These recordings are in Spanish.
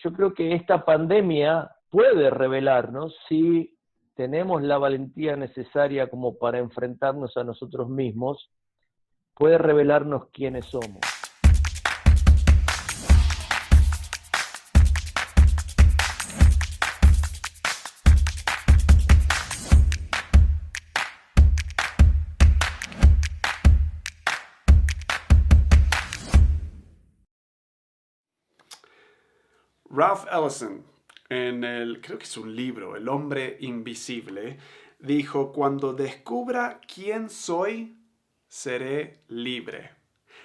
yo creo que esta pandemia puede revelarnos si tenemos la valentía necesaria como para enfrentarnos a nosotros mismos, puede revelarnos quiénes somos. Ralph Ellison, creo que es un libro, El hombre invisible, dijo: cuando descubra quién soy, seré libre.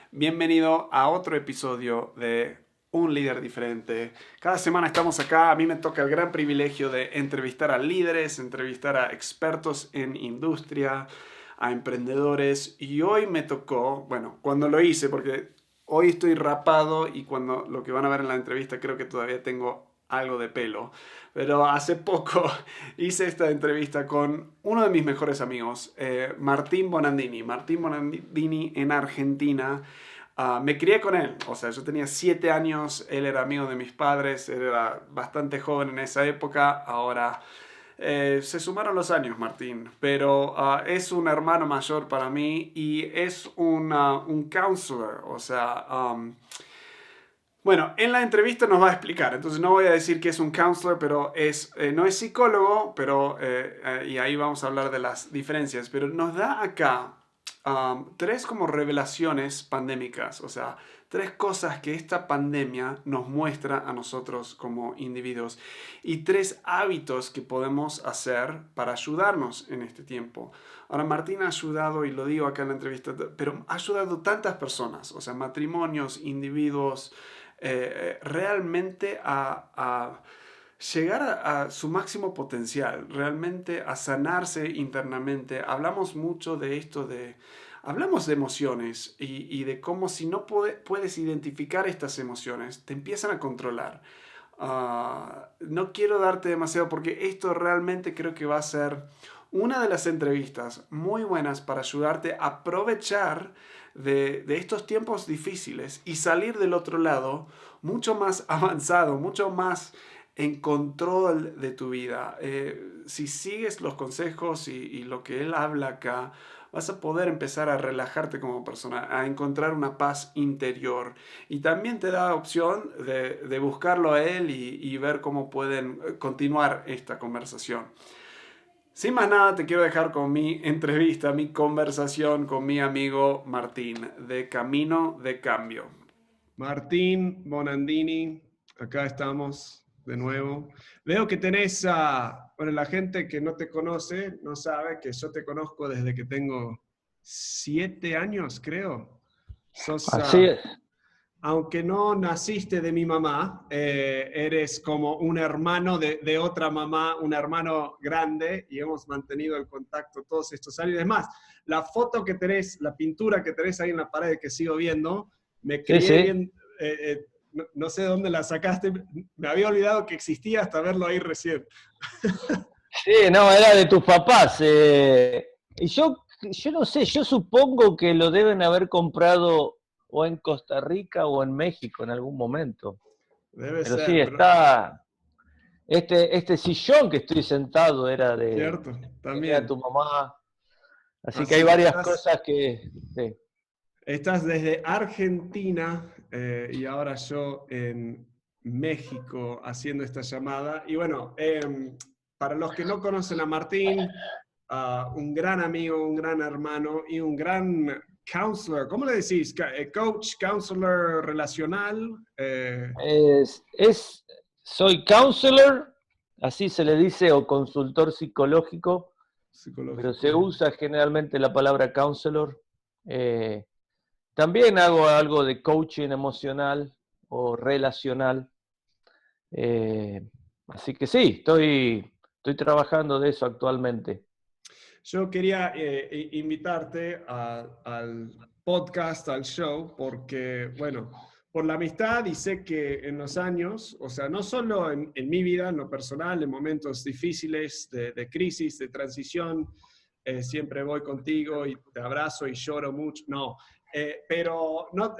Bienvenido a otro episodio de Un líder diferente. Cada semana estamos acá. A mí me toca el gran privilegio de entrevistar a líderes, entrevistar a expertos en industria, a emprendedores. Y hoy me tocó, bueno, cuando lo hice, porque hoy estoy rapado y cuando lo que van a ver en la entrevista creo que todavía tengo algo de pelo. Pero hace poco hice esta entrevista con uno de mis mejores amigos, Martín Bonandini. Martín Bonandini en Argentina. Me crié con él, o sea, yo tenía 7 años, él era amigo de mis padres, él era bastante joven en esa época, ahora se sumaron los años, Martín, pero es un hermano mayor para mí y es un counselor, o sea, bueno, en la entrevista nos va a explicar, entonces no voy a decir que es un counselor, pero no es psicólogo, pero, y ahí vamos a hablar de las diferencias, pero nos da acá 3 como revelaciones pandémicas, o sea, 3 cosas que esta pandemia nos muestra a nosotros como individuos y 3 hábitos que podemos hacer para ayudarnos en este tiempo. Ahora, Martín ha ayudado, y lo digo acá en la entrevista, pero ha ayudado tantas personas, o sea, matrimonios, individuos, realmente a llegar a su máximo potencial, realmente a sanarse internamente. Hablamos mucho de esto, hablamos de emociones y de cómo si no puedes identificar estas emociones, te empiezan a controlar. No quiero darte demasiado porque esto realmente creo que va a ser una de las entrevistas muy buenas para ayudarte a aprovechar de estos tiempos difíciles y salir del otro lado mucho más avanzado, mucho más en control de tu vida. Si sigues los consejos y lo que él habla acá, vas a poder empezar a relajarte como persona, a encontrar una paz interior. Y también te da opción de buscarlo a él y ver cómo pueden continuar esta conversación. Sin más nada, te quiero dejar con mi entrevista, mi conversación con mi amigo Martín, de Camino de Cambio. Martín Bonandini, acá estamos de nuevo. Veo que tenés bueno, la gente que no te conoce, no sabe que yo te conozco desde que tengo 7 años, creo. Así es. Aunque no naciste de mi mamá, eres como un hermano de otra mamá, un hermano grande, y hemos mantenido el contacto todos estos años. Es más, la foto que tenés, la pintura que tenés ahí en la pared que sigo viendo, me crié bien, no sé dónde la sacaste, me había olvidado que existía hasta verlo ahí recién. Sí, no, era de tus papás. Y yo no sé, yo supongo que lo deben haber comprado o en Costa Rica o en México en algún momento. Debe Pero ser, sí, pero... está. Este sillón que estoy sentado era Cierto, tenía también. tu mamá. Así que hay Así que varias cosas que. Sí. estás desde Argentina y ahora yo en México haciendo esta llamada. Y bueno, para los que no conocen a Martín, un gran amigo, un gran hermano y un gran counselor. ¿Cómo le decís? Coach, counselor relacional. Soy counselor, así se le dice, o consultor psicológico, pero se Psicológico. usa generalmente la palabra counselor. También hago algo de coaching emocional o relacional. Así que sí, estoy trabajando de eso actualmente. Yo quería invitarte al podcast, al show, porque, bueno, por la amistad y sé que en los años, o sea, no solo en mi vida, en lo personal, en momentos difíciles de crisis, de transición, siempre voy contigo y te abrazo y lloro mucho. No, Pero no,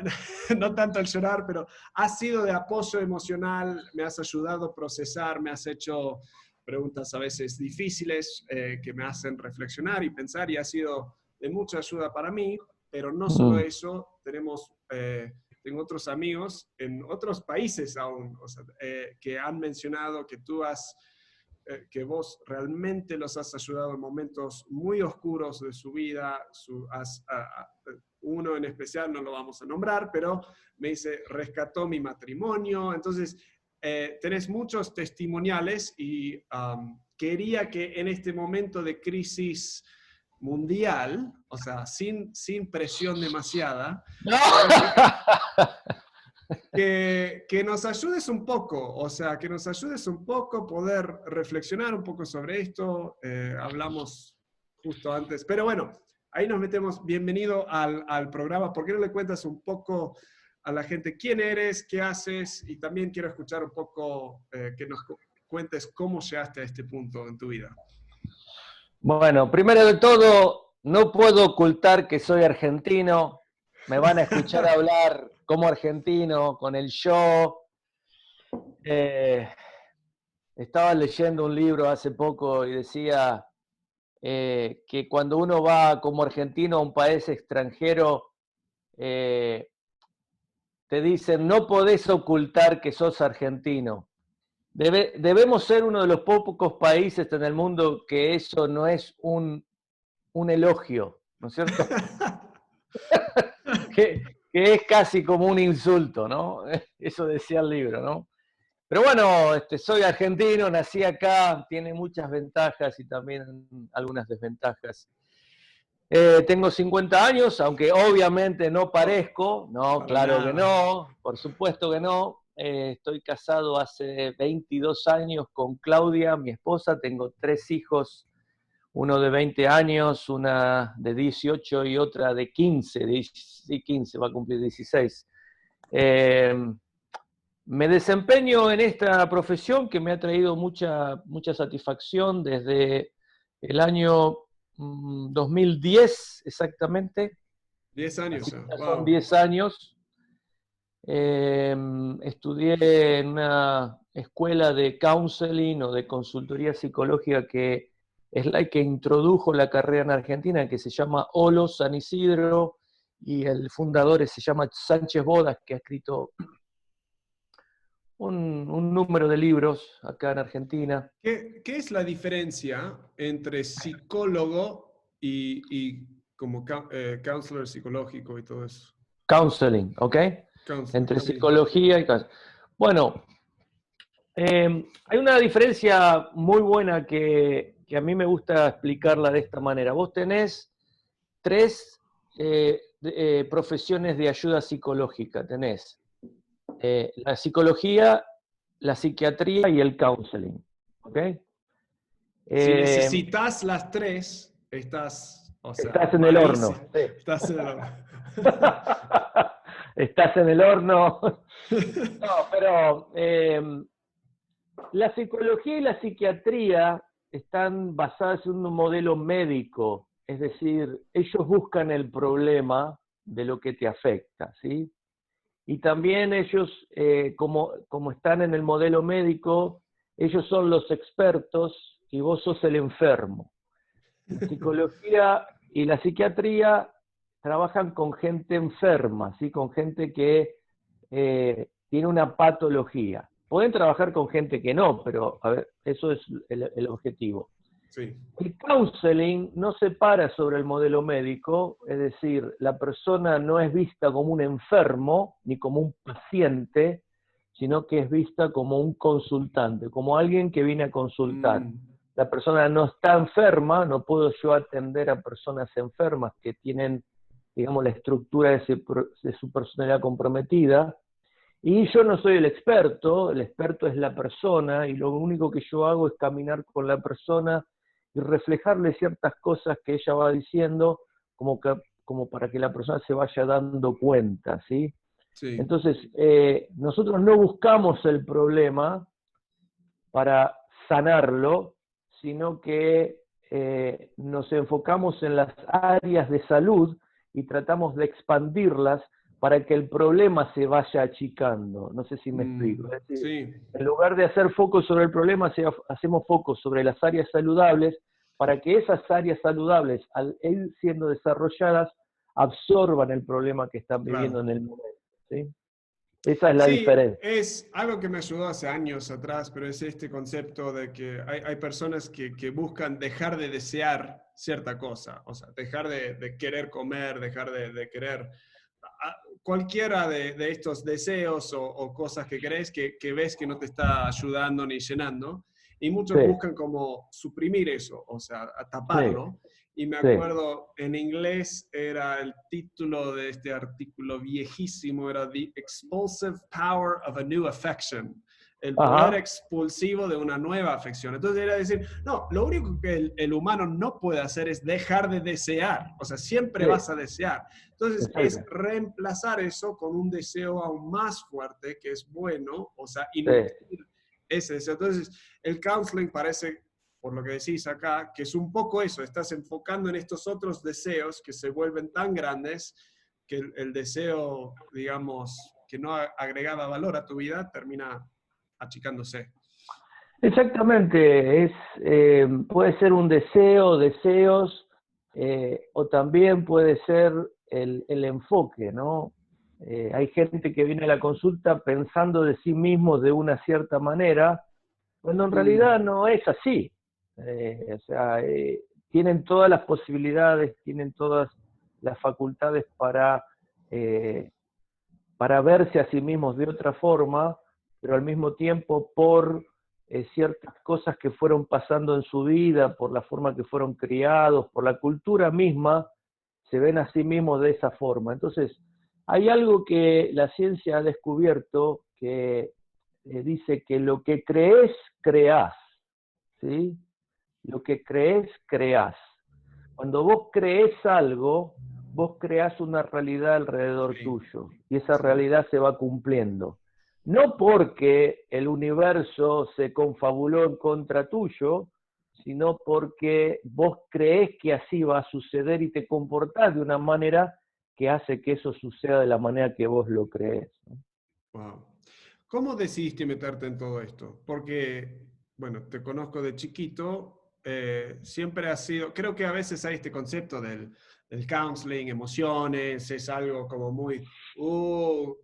no tanto el llorar, pero has sido de apoyo emocional, me has ayudado a procesar, me has hecho preguntas a veces difíciles que me hacen reflexionar y pensar y ha sido de mucha ayuda para mí, pero no solo eso, tengo otros amigos en otros países aún, o sea, que han mencionado que que vos realmente los has ayudado en momentos muy oscuros de su vida, uno en especial no lo vamos a nombrar, pero me dice, rescató mi matrimonio, entonces tenés muchos testimoniales y quería que en este momento de crisis mundial, o sea, sin presión demasiada, ¡No! que nos ayudes un poco, o sea, que nos ayudes un poco, poder reflexionar un poco sobre esto. Hablamos justo antes, pero bueno, ahí nos metemos. Bienvenido al programa. ¿Por qué no le cuentas un poco a la gente quién eres, qué haces? Y también quiero escuchar un poco, que nos cuentes cómo llegaste a este punto en tu vida. Bueno, primero de todo, no puedo ocultar que soy argentino. Me van a escuchar hablar como argentino, con el yo. Estaba leyendo un libro hace poco y decía que cuando uno va como argentino a un país extranjero, te dicen, no podés ocultar que sos argentino. Debemos ser uno de los pocos países en el mundo que eso no es un elogio, ¿no es cierto? que es casi como un insulto, ¿no? Eso decía el libro, ¿no? Pero bueno, soy argentino, nací acá, tiene muchas ventajas y también algunas desventajas. Tengo 50 años, aunque obviamente no parezco, no, Para claro nada. que no, por supuesto que no. Estoy casado hace 22 años con Claudia, mi esposa, tengo 3 hijos, uno de 20 años, una de 18 y otra de 15, sí, 15, va a cumplir 16. Me desempeño en esta profesión que me ha traído mucha satisfacción desde el año 2010 exactamente. 10 años Así ya. que ya son Wow. 10 años. Estudié en una escuela de counseling o de consultoría psicológica que es la que introdujo la carrera en Argentina, que se llama Olo San Isidro, y el fundador se llama Sánchez Bodas, que ha escrito un número de libros acá en Argentina. ¿Qué es la diferencia entre psicólogo y como counselor psicológico y todo eso? Counseling, ¿ok? Counselor, Entre sí. psicología y counseling. Bueno, hay una diferencia muy buena que a mí me gusta explicarla de esta manera. Vos tenés 3 profesiones de ayuda psicológica. Tenés la psicología, la psiquiatría y el counseling. ¿Ok? Si necesitas las 3, o sea, Estás en el horno. malísimo. Sí. Estás en el horno. Estás en el horno. No, pero la psicología y la psiquiatría están basadas en un modelo médico, es decir, ellos buscan el problema de lo que te afecta, ¿sí? Y también ellos, como están en el modelo médico, ellos son los expertos y vos sos el enfermo. La psicología y la psiquiatría trabajan con gente enferma, ¿sí? Con gente que tiene una patología. Pueden trabajar con gente que no, pero a ver, eso es el objetivo. Sí. El counseling no se para sobre el modelo médico, es decir, la persona no es vista como un enfermo ni como un paciente, sino que es vista como un consultante, como alguien que viene a consultar. La persona no está enferma, no puedo yo atender a personas enfermas que tienen, digamos, la estructura de su personalidad comprometida, y yo no soy el experto es la persona, y lo único que yo hago es caminar con la persona y reflejarle ciertas cosas que ella va diciendo, como para que la persona se vaya dando cuenta, ¿sí? Sí. Entonces, nosotros no buscamos el problema para sanarlo, sino que nos enfocamos en las áreas de salud y tratamos de expandirlas para que el problema se vaya achicando. No sé si me explico. Es decir, Sí, en lugar de hacer foco sobre el problema, hacemos foco sobre las áreas saludables, para que esas áreas saludables, al ir siendo desarrolladas, absorban el problema que están viviendo claro. en el momento. ¿Sí? Esa es la Sí, diferencia. es algo que me ayudó hace años atrás, pero es este concepto de que hay personas que buscan dejar de desear cierta cosa, o sea, dejar de querer comer, dejar de querer cualquiera de estos deseos o cosas que crees que ves que no te está ayudando ni llenando, y muchos Sí, buscan como suprimir eso, o sea, a sí, taparlo. Y me sí. acuerdo, en inglés era el título de este artículo viejísimo, era The Expulsive Power of a New Affection, el poder Ajá. expulsivo de una nueva afección. Entonces era decir, no, lo único que el humano no puede hacer es dejar de desear, o sea, siempre Sí, vas a desear. Entonces es exacto. reemplazar eso con un deseo aún más fuerte, que es bueno, o sea, y Sí. nutrir ese deseo. Entonces el counseling parece, por lo que decís acá, que es un poco eso, estás enfocando en estos otros deseos que se vuelven tan grandes que el deseo, digamos, que no agregaba valor a tu vida, termina achicándose. Exactamente, puede ser un deseo, deseos, o también puede ser el enfoque, ¿no? Hay gente que viene a la consulta pensando de sí mismo de una cierta manera, cuando en realidad Mm, no es así. O sea, tienen todas las posibilidades, tienen todas las facultades eh, para verse a sí mismos de otra forma, pero al mismo tiempo por ciertas cosas que fueron pasando en su vida, por la forma que fueron criados, por la cultura misma, se ven a sí mismos de esa forma. Entonces, hay algo que la ciencia ha descubierto que dice que lo que crees, creás, ¿sí? Lo que crees, creás. Cuando vos crees algo, vos creás una realidad alrededor sí, tuyo y esa sí. realidad se va cumpliendo. No porque el universo se confabuló en contra tuyo, sino porque vos creés que así va a suceder y te comportás de una manera que hace que eso suceda de la manera que vos lo crees. Wow. ¿Cómo decidiste meterte en todo esto? Porque, bueno, te conozco de chiquito, siempre ha sido, creo que a veces hay este concepto del counseling, emociones, es algo como muy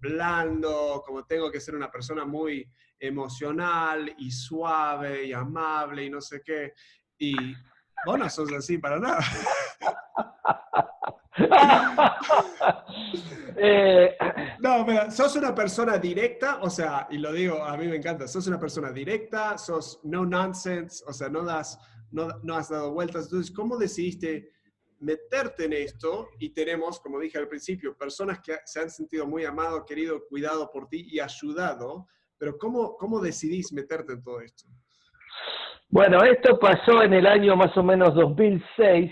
blando, como tengo que ser una persona muy emocional y suave y amable y no sé qué. Y vos no sos así para nada. eh, No, pero sos una persona directa, o sea, y lo digo, a mí me encanta, sos una persona directa, sos no nonsense, o sea, no has dado vueltas. Entonces, ¿cómo decidiste meterte en esto? Y tenemos, como dije al principio, personas que se han sentido muy amado, querido, cuidado por ti y ayudado, pero ¿cómo decidís meterte en todo esto? bueno, esto pasó en el año más o menos 2006.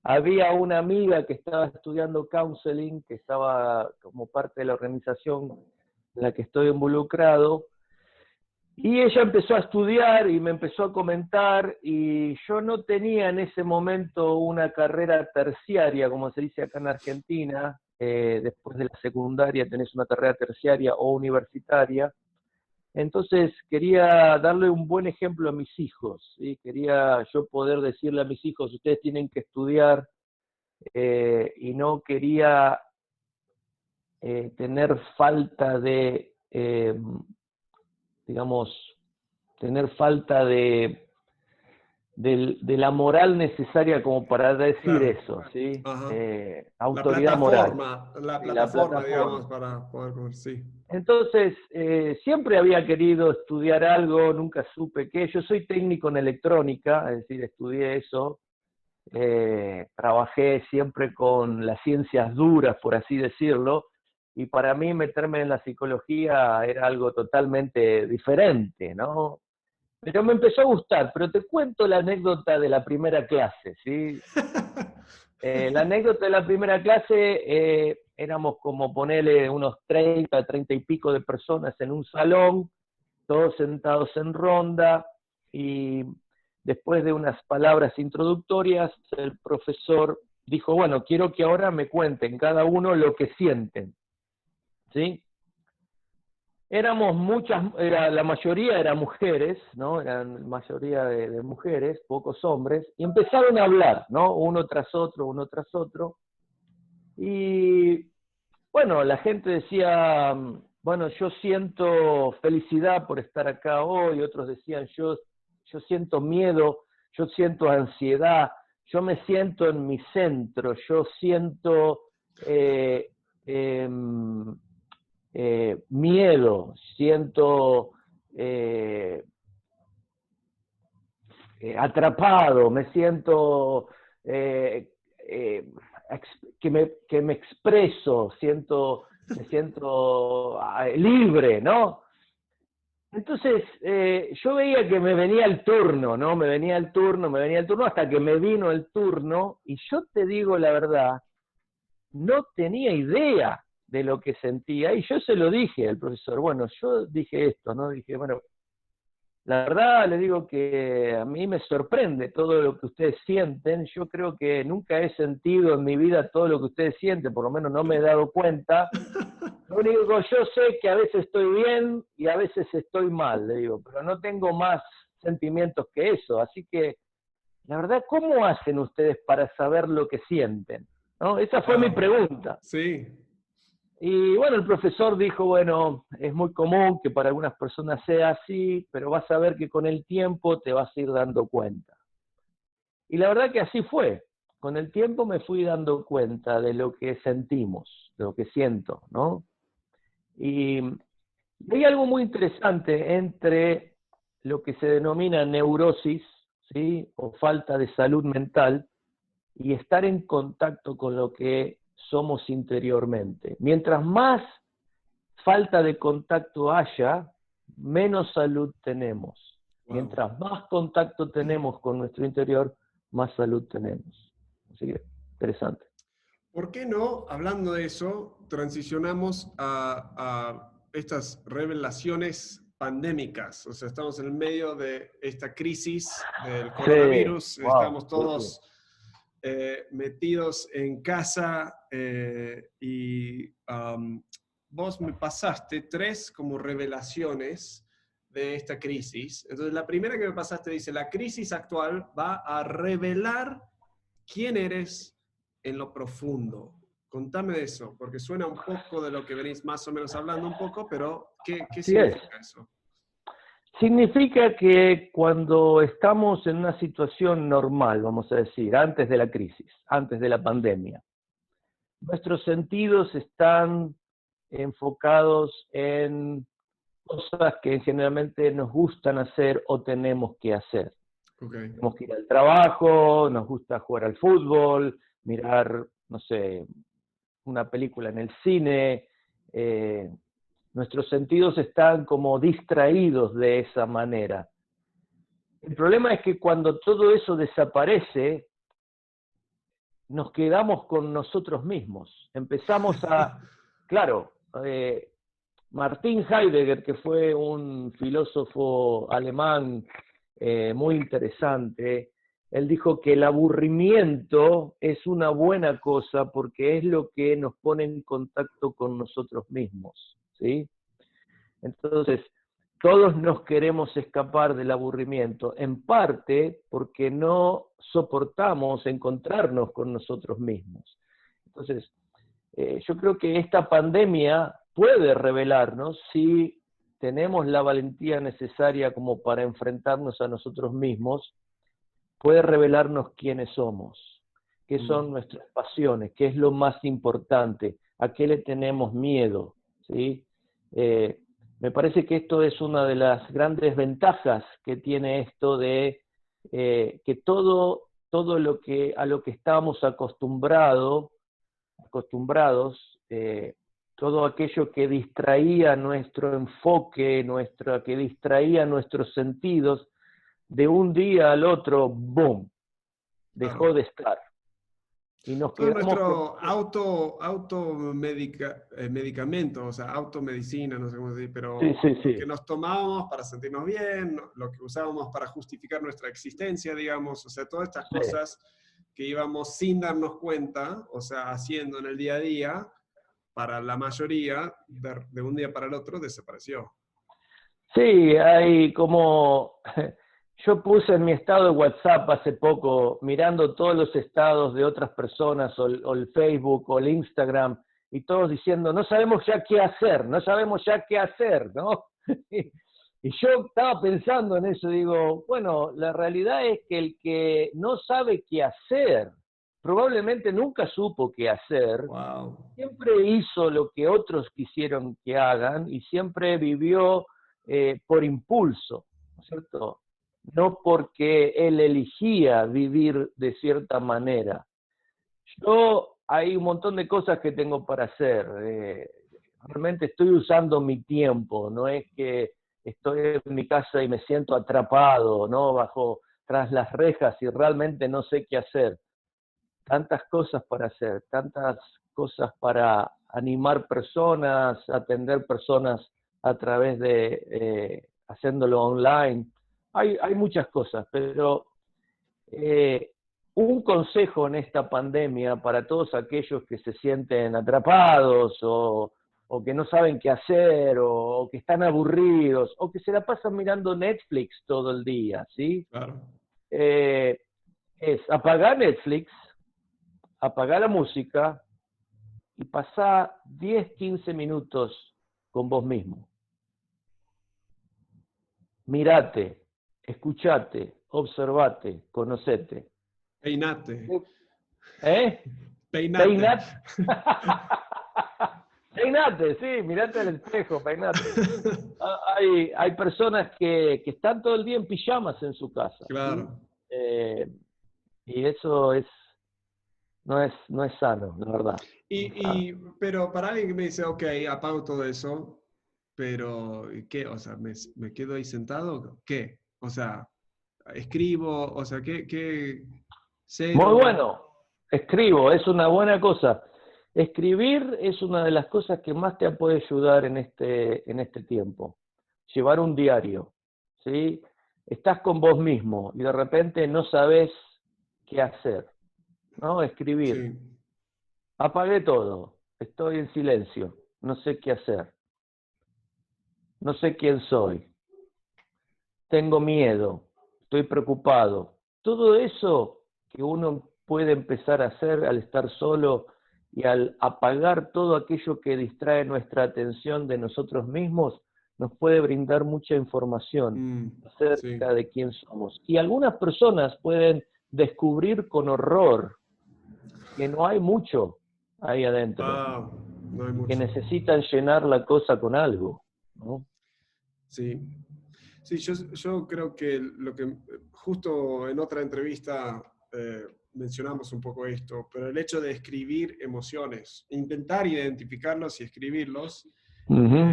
Había una amiga que estaba estudiando counseling, que estaba como parte de la organización en la que estoy involucrado, y ella empezó a estudiar y me empezó a comentar, y yo no tenía en ese momento una carrera terciaria, como se dice acá en Argentina. Después de la secundaria tenés una carrera terciaria o universitaria. Entonces quería darle un buen ejemplo a mis hijos, ¿sí? Quería yo poder decirle a mis hijos, ustedes tienen que estudiar, y no quería tener falta digamos, tener falta de la moral necesaria como para decir Claro, eso, ¿sí? ajá. Autoridad moral La y la plataforma, plataforma. digamos, para poder comer, sí. Entonces, siempre había querido estudiar algo, nunca supe qué. Yo soy técnico en electrónica, es decir, estudié eso. Trabajé siempre con las ciencias duras, por así decirlo, y para mí meterme en la psicología era algo totalmente diferente, ¿no? Pero me empezó a gustar, pero te cuento la anécdota de la primera clase, ¿sí? La anécdota de la primera clase, éramos como ponerle unos 30 y pico de personas en un salón, todos sentados en ronda, y después de unas palabras introductorias, el profesor dijo, bueno, quiero que ahora me cuenten cada uno lo que sienten, ¿sí? Éramos la mayoría eran mujeres, ¿no? Eran mayoría de mujeres, pocos hombres, y empezaron a hablar, ¿no? Uno tras otro, y bueno, la gente decía, bueno, yo siento felicidad por estar acá hoy, otros decían, yo siento miedo, yo siento ansiedad, yo me siento en mi centro, yo siento miedo, siento atrapado, me siento que me expreso, me siento libre, ¿no? Entonces, yo veía que me venía el turno, ¿no? Me venía el turno, hasta que me vino el turno, y yo te digo la verdad, no tenía idea de lo que sentía, y yo se lo dije al profesor, bueno, yo dije esto, ¿no? Dije, bueno, la verdad le digo que a mí me sorprende todo lo que ustedes sienten, yo creo que nunca he sentido en mi vida todo lo que ustedes sienten, por lo menos no me he dado cuenta. Lo único que yo sé que a veces estoy bien y a veces estoy mal, le digo, pero no tengo más sentimientos que eso, así que, la verdad, ¿cómo hacen ustedes para saber lo que sienten? ¿No? Esa fue mi pregunta. Sí. Y bueno, el profesor dijo, bueno, es muy común que para algunas personas sea así, pero vas a ver que con el tiempo te vas a ir dando cuenta. Y la verdad que así fue. Con el tiempo me fui dando cuenta de lo que sentimos, de lo que siento, ¿no? Y hay algo muy interesante entre lo que se denomina neurosis, ¿sí? O falta de salud mental, y estar en contacto con lo que somos interiormente. Mientras más falta de contacto haya, menos salud tenemos. Wow. Mientras más contacto tenemos con nuestro interior, más salud tenemos. Así que, interesante. ¿Por qué no, hablando de eso, transicionamos a estas revelaciones pandémicas? O sea, estamos en el medio de esta crisis del coronavirus, Sí, wow, estamos todos sí. metidos en casa y vos me pasaste 3 como revelaciones de esta crisis. Entonces, la primera que me pasaste dice, la crisis actual va a revelar quién eres en lo profundo. Contame de eso, porque suena un poco de lo que venís más o menos hablando un poco, pero ¿qué significa eso? Significa que cuando estamos en una situación normal, vamos a decir, antes de la crisis, antes de la pandemia, nuestros sentidos están enfocados en cosas que generalmente nos gustan hacer o tenemos que hacer. Okay. Tenemos que ir al trabajo, nos gusta jugar al fútbol, mirar, no sé, una película en el cine. Nuestros sentidos están como distraídos de esa manera. El problema es que cuando todo eso desaparece, nos quedamos con nosotros mismos. Empezamos claro, Martin Heidegger, que fue un filósofo alemán muy interesante, él dijo que el aburrimiento es una buena cosa porque es lo que nos pone en contacto con nosotros mismos, ¿sí? Entonces, todos nos queremos escapar del aburrimiento, en parte porque no soportamos encontrarnos con nosotros mismos. Entonces, yo creo que esta pandemia puede revelarnos si tenemos la valentía necesaria como para enfrentarnos a nosotros mismos, puede revelarnos quiénes somos, qué son nuestras pasiones, qué es lo más importante, a qué le tenemos miedo, ¿sí? Me parece que esto es una de las grandes ventajas que tiene esto de que todo lo que a lo que estábamos acostumbrados, todo aquello que distraía nuestro enfoque, que distraía nuestros sentidos, de un día al otro, ¡boom!, dejó de estar. Y nos todo quedamos nuestro medicamento, o sea, automedicina, no sé cómo decir, pero sí. lo que nos tomábamos para sentirnos bien, lo que usábamos para justificar nuestra existencia, digamos, o sea, todas estas cosas que íbamos sin darnos cuenta, o sea, haciendo en el día a día, para la mayoría, de un día para el otro, desapareció. Sí, hay como... Yo puse en mi estado de WhatsApp hace poco, mirando todos los estados de otras personas, o el Facebook, o el Instagram, y todos diciendo, no sabemos ya qué hacer, no sabemos ya qué hacer, ¿no? Y yo estaba pensando en eso, digo, bueno, la realidad es que el que no sabe qué hacer, probablemente nunca supo qué hacer, Wow. siempre hizo lo que otros quisieron que hagan y siempre vivió por impulso, ¿no es cierto? No porque él elegía vivir de cierta manera. Yo hay un montón de cosas que tengo para hacer. Realmente estoy usando mi tiempo, no es que estoy en mi casa y me siento atrapado, ¿no? Tras las rejas y realmente no sé qué hacer. Tantas cosas para hacer, tantas cosas para animar personas, atender personas a través de haciéndolo online. Hay muchas cosas, pero eh, un consejo en esta pandemia para todos aquellos que se sienten atrapados o que no saben qué hacer o que están aburridos o que se la pasan mirando Netflix todo el día, ¿sí? Claro. Es apagar Netflix, apagar la música y pasar 10, 15 minutos con vos mismo. Mirate, escuchate, observate, conocete. Peinate. ¿Eh? Peinate. Peinate. Peinate, sí, mirate al espejo, peinate. Hay personas que están todo el día en pijamas en su casa. Claro. ¿Sí? Y eso no es sano, la verdad. Pero para alguien que me dice, ok, apago todo eso, pero ¿qué? O sea, ¿me quedo ahí sentado? ¿Qué? O sea, escribo, o sea, ¿qué? Muy Cero. bueno, escribo, es una buena cosa. Escribir es una de las cosas que más te puede ayudar en este tiempo. Llevar un diario, ¿sí? Estás con vos mismo y de repente no sabes qué hacer, ¿no? Escribir. Sí. Apagué todo, estoy en silencio, no sé qué hacer, no sé quién soy, tengo miedo, estoy preocupado. Todo eso que uno puede empezar a hacer al estar solo y al apagar todo aquello que distrae nuestra atención de nosotros mismos, nos puede brindar mucha información Sí. acerca de quién somos. Y algunas personas pueden descubrir con horror que no hay mucho ahí adentro Wow, no hay y que mucho. necesitan llenar la cosa con algo, ¿no? Sí. Sí, yo creo que lo que justo en otra entrevista mencionamos un poco esto, pero el hecho de escribir emociones, intentar identificarlos y escribirlos, Ujú.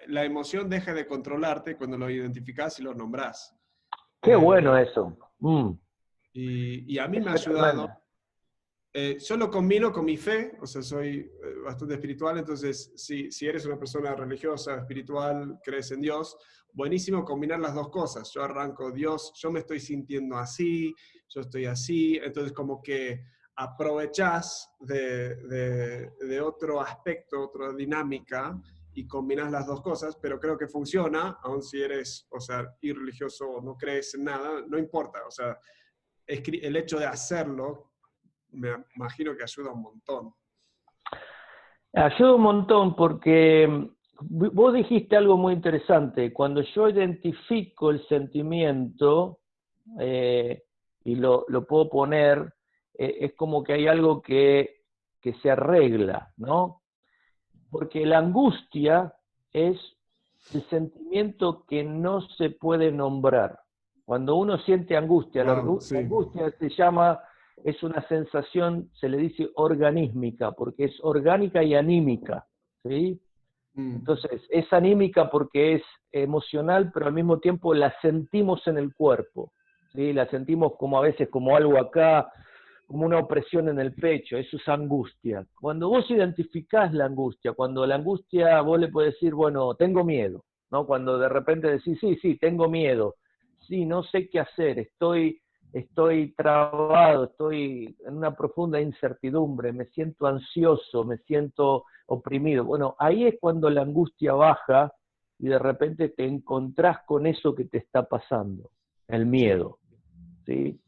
la emoción deja de controlarte cuando lo identificas y lo nombras. Qué bueno eso. Y a mí me ha Eso es ayudado. tremendo. Yo lo combino con mi fe, o sea, soy bastante espiritual, entonces si eres una persona religiosa, espiritual, crees en Dios, buenísimo combinar las dos cosas. Yo arranco, Dios, yo me estoy sintiendo así, yo estoy así, entonces como que aprovechás de otro aspecto, otra dinámica y combinas las dos cosas, pero creo que funciona, aun si eres, o sea, irreligioso o no crees en nada, no importa, o sea, el hecho de hacerlo me imagino que ayuda un montón. Ayuda un montón porque vos dijiste algo muy interesante. Cuando yo identifico el sentimiento y lo puedo poner, es como que hay algo que se arregla, ¿no? Porque la angustia es el sentimiento que no se puede nombrar. Cuando uno siente angustia, la Wow, sí. angustia es una sensación, se le dice organísmica, porque es orgánica y anímica, ¿sí? Entonces, es anímica porque es emocional, pero al mismo tiempo la sentimos en el cuerpo, ¿sí? La sentimos como a veces como algo acá, como una opresión en el pecho, eso es angustia. Cuando vos identificás la angustia, cuando la angustia vos le podés decir, bueno, tengo miedo, ¿no? Cuando de repente decís, sí, tengo miedo, sí, no sé qué hacer, estoy estoy trabado, estoy en una profunda incertidumbre, me siento ansioso, me siento oprimido. Bueno, ahí es cuando la angustia baja y de repente te encontrás con eso que te está pasando, el miedo, ¿sí?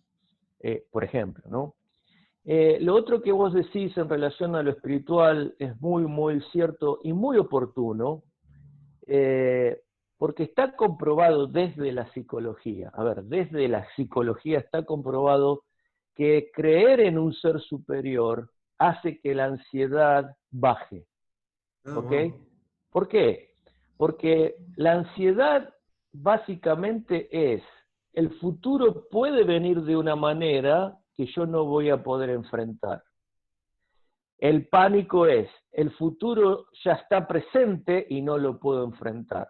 Por ejemplo, ¿no? Lo otro que vos decís en relación a lo espiritual es muy, muy cierto y muy oportuno, porque está comprobado desde la psicología. A ver, desde la psicología está comprobado que creer en un ser superior hace que la ansiedad baje. ¿Ok? Wow. ¿Por qué? Porque la ansiedad básicamente es, el futuro puede venir de una manera que yo no voy a poder enfrentar. El pánico es, el futuro ya está presente y no lo puedo enfrentar.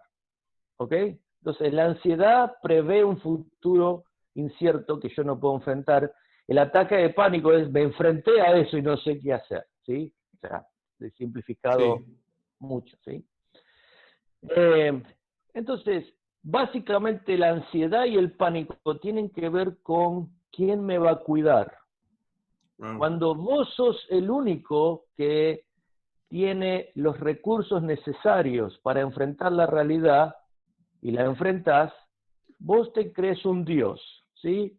¿Ok? Entonces, la ansiedad prevé un futuro incierto que yo no puedo enfrentar. El ataque de pánico es, me enfrenté a eso y no sé qué hacer. ¿Sí? O sea, he simplificado Sí, mucho. ¿Sí? Entonces, básicamente la ansiedad y el pánico tienen que ver con quién me va a cuidar. wow. Cuando vos sos el único que tiene los recursos necesarios para enfrentar la realidad y la enfrentás, vos te crees un Dios, ¿sí?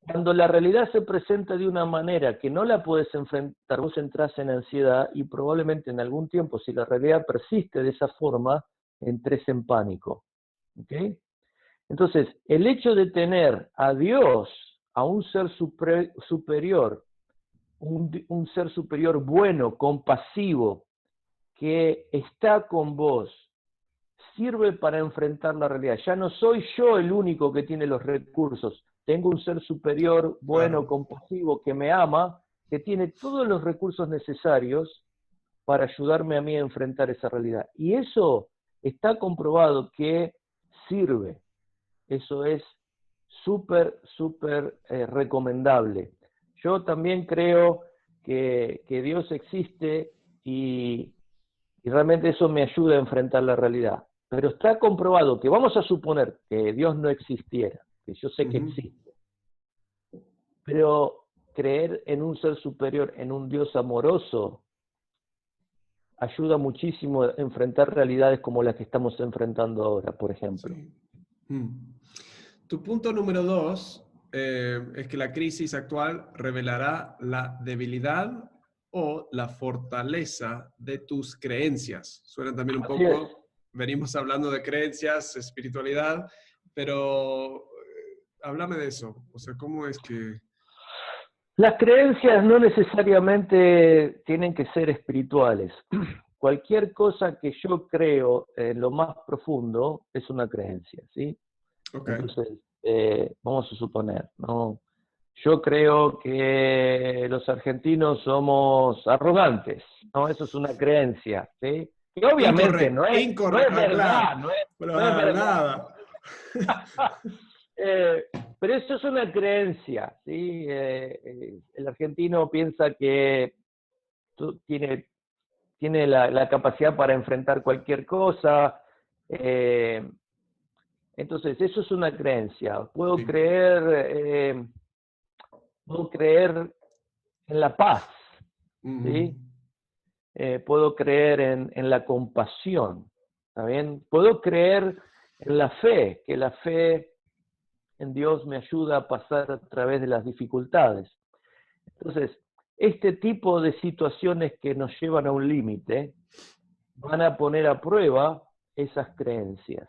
Cuando la realidad se presenta de una manera que no la puedes enfrentar, vos entras en ansiedad y probablemente en algún tiempo, si la realidad persiste de esa forma, entres en pánico. ¿Ok? Entonces, el hecho de tener a Dios, a un ser superior, un ser superior bueno, compasivo, que está con vos, sirve para enfrentar la realidad. Ya no soy yo el único que tiene los recursos. Tengo un ser superior, bueno, Claro. compasivo, que me ama, que tiene todos los recursos necesarios para ayudarme a mí a enfrentar esa realidad. Y eso está comprobado que sirve. Eso es súper, súper recomendable. Yo también creo que Dios existe y realmente eso me ayuda a enfrentar la realidad. Pero está comprobado que vamos a suponer que Dios no existiera, que yo sé que Ujú. existe, pero creer en un ser superior, en un Dios amoroso, ayuda muchísimo a enfrentar realidades como las que estamos enfrentando ahora, por ejemplo. Sí. Mm. Tu punto número 2 es que la crisis actual revelará la debilidad o la fortaleza de tus creencias. Suena también un Así es. poco, venimos hablando de creencias, espiritualidad, pero háblame de eso. O sea, ¿cómo es que... Las creencias no necesariamente tienen que ser espirituales. Cualquier cosa que yo creo en lo más profundo es una creencia, ¿sí? Ok, Entonces, vamos a suponer, ¿no? Yo creo que los argentinos somos arrogantes, ¿no? Eso es una creencia, ¿sí? Que obviamente incorrecto, no es incorrecto, ah, claro. verdad, Bueno, no es ah, verdad. nada. Pero eso es una creencia, ¿sí? El argentino piensa que tiene la capacidad para enfrentar cualquier cosa. eh, entonces, eso es una creencia. Sí. Puedo creer en la paz, Ujú. ¿sí? Puedo creer en la compasión, ¿está bien? Puedo creer en la fe, que la fe en Dios me ayuda a pasar a través de las dificultades. Entonces, este tipo de situaciones que nos llevan a un límite van a poner a prueba esas creencias,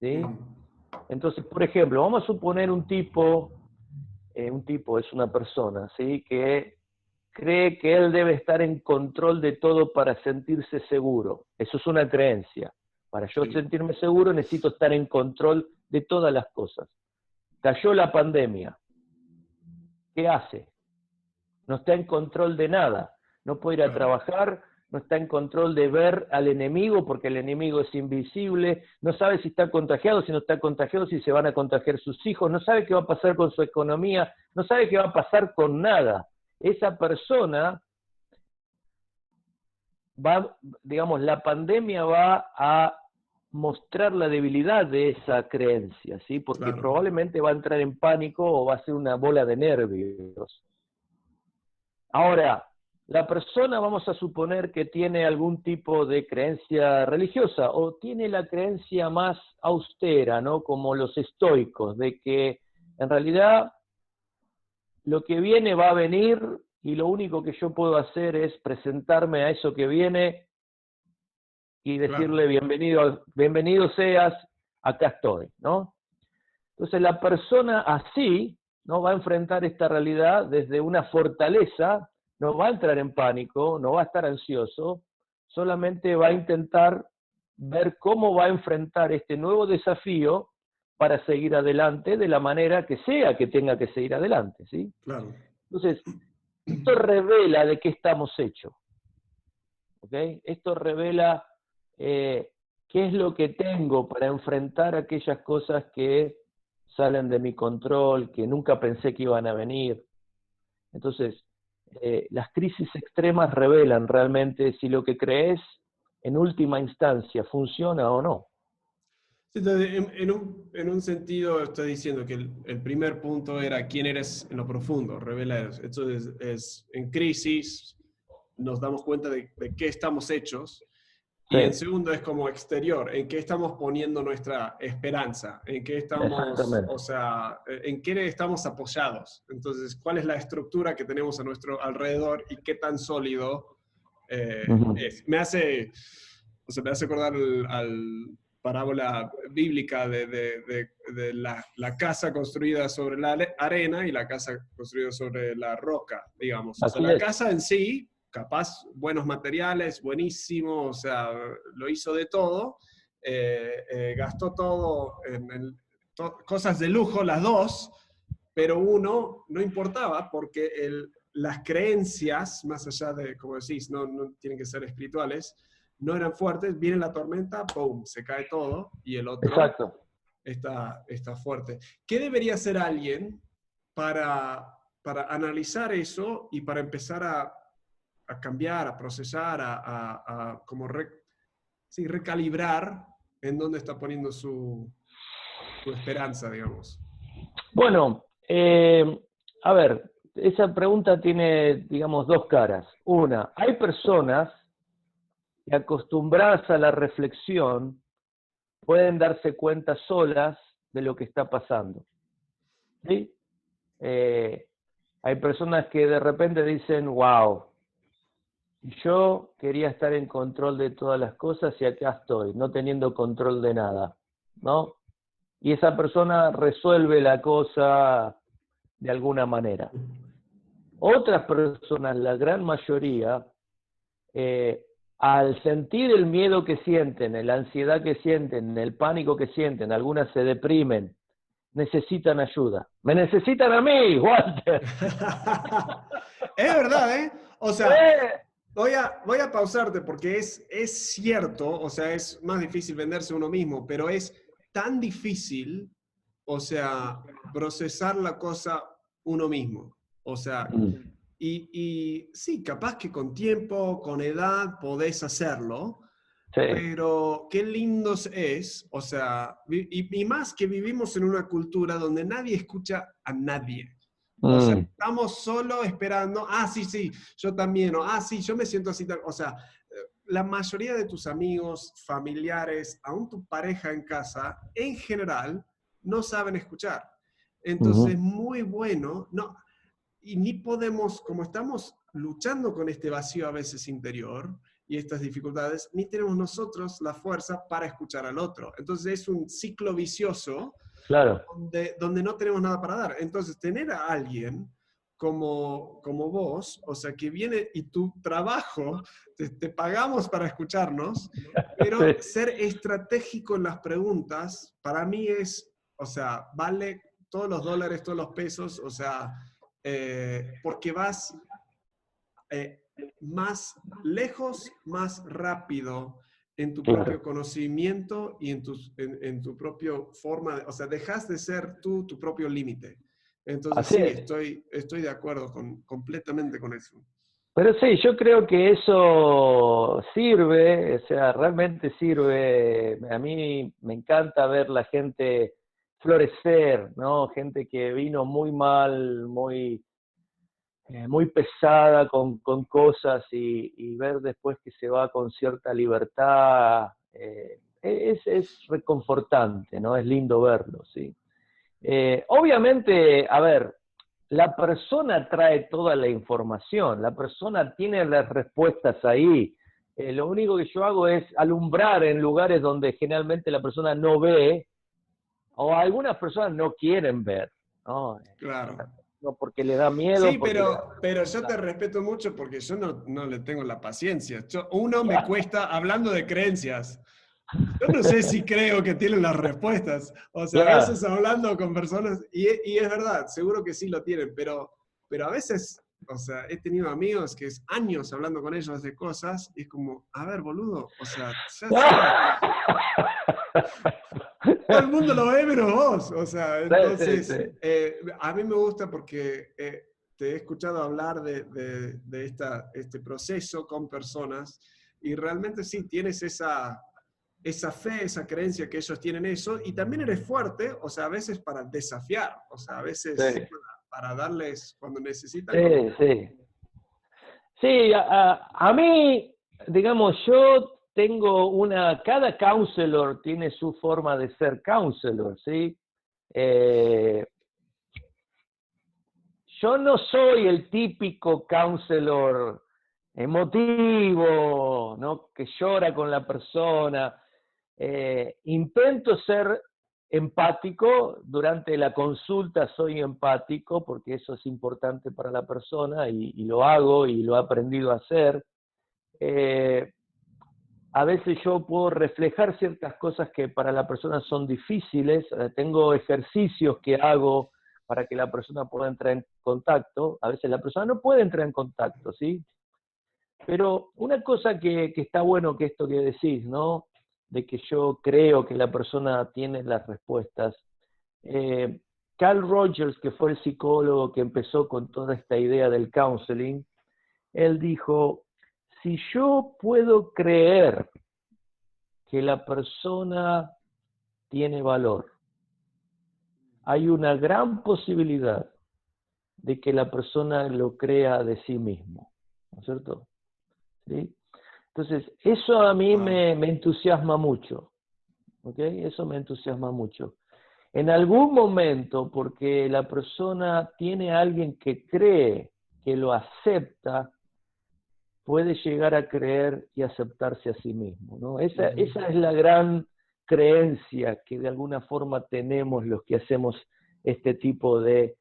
¿sí? Ujú. Entonces, por ejemplo, vamos a suponer un tipo es una persona, ¿sí? Que cree que él debe estar en control de todo para sentirse seguro. Eso es una creencia. Para yo Sí. sentirme seguro necesito estar en control de todas las cosas. Cayó la pandemia. ¿Qué hace? No está en control de nada. No puede ir a Claro. trabajar, no está en control de ver al enemigo porque el enemigo es invisible, no sabe si está contagiado, si no está contagiado, si se van a contagiar sus hijos, no sabe qué va a pasar con su economía, no sabe qué va a pasar con nada. Esa persona va, digamos, la pandemia va a mostrar la debilidad de esa creencia, ¿sí? Porque Claro. probablemente va a entrar en pánico o va a ser una bola de nervios. Ahora, la persona, vamos a suponer que tiene algún tipo de creencia religiosa o tiene la creencia más austera, ¿no? Como los estoicos, de que en realidad lo que viene va a venir y lo único que yo puedo hacer es presentarme a eso que viene y decirle bienvenido seas, acá estoy, ¿no? Entonces la persona así no va a enfrentar esta realidad desde una fortaleza, no va a entrar en pánico, no va a estar ansioso, solamente va a intentar ver cómo va a enfrentar este nuevo desafío para seguir adelante de la manera que sea que tenga que seguir adelante, ¿sí? Claro. Entonces, esto revela de qué estamos hechos, ¿ok? Esto revela qué es lo que tengo para enfrentar aquellas cosas que salen de mi control, que nunca pensé que iban a venir. Entonces, las crisis extremas revelan realmente si lo que crees en última instancia funciona o no. Entonces, en un sentido, estoy diciendo que el primer punto era quién eres en lo profundo, revela eso. Entonces, en crisis nos damos cuenta de qué estamos hechos. Sí, Y en segundo es como exterior, en qué estamos poniendo nuestra esperanza, en qué estamos, o exactamente. sea, en qué estamos apoyados. Entonces, ¿cuál es la estructura que tenemos a nuestro alrededor y qué tan sólido Ujú. es? Me hace acordar al parábola bíblica de la casa construida sobre la arena y la casa construida sobre la roca, digamos. O sea, Así la es. casa en sí, capaz, buenos materiales, buenísimo, o sea, lo hizo de todo, gastó todo cosas de lujo, las dos, pero uno no importaba porque las creencias, más allá de, como decís, no tienen que ser espirituales, no eran fuertes, viene la tormenta, ¡pum!, se cae todo y el otro Exacto. está fuerte. ¿Qué debería hacer alguien para analizar eso y para empezar a cambiar, a procesar, a como sí, recalibrar en dónde está poniendo su esperanza, digamos? Bueno, a ver, esa pregunta tiene, digamos, dos caras. Una, hay personas que acostumbradas a la reflexión pueden darse cuenta solas de lo que está pasando, ¿sí? Eh, Hay personas que de repente dicen, wow, yo quería estar en control de todas las cosas y acá estoy, no teniendo control de nada, ¿no? Y esa persona resuelve la cosa de alguna manera. Otras personas, la gran mayoría, al sentir el miedo que sienten, la ansiedad que sienten, el pánico que sienten, algunas se deprimen, necesitan ayuda. Me necesitan a mí, Walter. Es verdad, ¿eh? O sea, ¡Eh! voy a pausarte porque es cierto, o sea, es más difícil venderse uno mismo, pero es tan difícil, o sea, procesar la cosa uno mismo. O sea, y sí, capaz que con tiempo, con edad, podés hacerlo, Sí. pero qué lindo es, o sea, y más que vivimos en una cultura donde nadie escucha a nadie. O sea, Mm. estamos solo esperando, ah, sí, sí, yo también, o ah, sí, yo me siento así. O sea, la mayoría de tus amigos, familiares, aún tu pareja en casa, en general, no saben escuchar. Entonces, muy bueno, no, y ni podemos, como estamos luchando con este vacío a veces interior y estas dificultades, ni tenemos nosotros la fuerza para escuchar al otro. Entonces es un ciclo vicioso Claro. donde no tenemos nada para dar. Entonces tener a alguien como vos, o sea, que viene y tu trabajo, te pagamos para escucharnos, pero Sí. ser estratégico en las preguntas, para mí es, o sea, vale todos los dólares, todos los pesos, o sea, porque vas más lejos, más rápido en tu Claro. propio conocimiento y en tu propia forma, o sea, dejas de ser tú tu propio límite. Entonces Así sí, es. estoy de acuerdo completamente con eso. Pero sí, yo creo que eso sirve, o sea, realmente sirve. A mí me encanta ver la gente florecer, ¿no? Gente que vino muy mal, muy pesada con cosas y ver después que se va con cierta libertad, es reconfortante, ¿no? Es lindo verlo, ¿sí? Obviamente, a ver, la persona trae toda la información, la persona tiene las respuestas ahí. Lo único que yo hago es alumbrar en lugares donde generalmente la persona no ve o algunas personas no quieren ver, ¿no? Claro. No porque le da miedo, Sí, porque le pero yo te respeto mucho porque yo no le tengo la paciencia. Uno me cuesta, hablando de creencias, yo no sé si creo que tienen las respuestas. O sea, a claro. veces hablando con personas, y es verdad, seguro que sí lo tienen, pero a veces, o sea, he tenido amigos que es años hablando con ellos de cosas, y es como, a ver, boludo, o sea, ya, todo el mundo lo ve menos vos. O sea, Sí, sí, entonces, sí. a mí me gusta porque te he escuchado hablar de este proceso con personas y realmente sí, tienes esa fe, esa creencia que ellos tienen eso y también eres fuerte, o sea, a veces para desafiar, o sea, a veces Sí, para darles cuando necesitan, cuando... sí, sí. Sí, a mí, digamos, yo tengo cada counselor tiene su forma de ser counselor, ¿sí? Eh, yo no soy el típico counselor emotivo, ¿no? Que llora con la persona. Intento ser empático, durante la consulta soy empático porque eso es importante para la persona y lo hago y lo he aprendido a hacer. Eh, a veces yo puedo reflejar ciertas cosas que para la persona son difíciles, tengo ejercicios que hago para que la persona pueda entrar en contacto, a veces la persona no puede entrar en contacto, ¿sí? Pero una cosa que está bueno que esto que decís, ¿no? De que yo creo que la persona tiene las respuestas. Eh, Carl Rogers, que fue el psicólogo que empezó con toda esta idea del counseling, él dijo, si yo puedo creer que la persona tiene valor, hay una gran posibilidad de que la persona lo crea de sí mismo, ¿no es cierto? ¿Sí? Entonces, eso a mí Wow. me entusiasma mucho, ¿ok? Eso me entusiasma mucho. En algún momento, porque la persona tiene a alguien que cree, que lo acepta, puede llegar a creer y aceptarse a sí mismo, ¿no? Esa es la gran creencia que de alguna forma tenemos los que hacemos este tipo de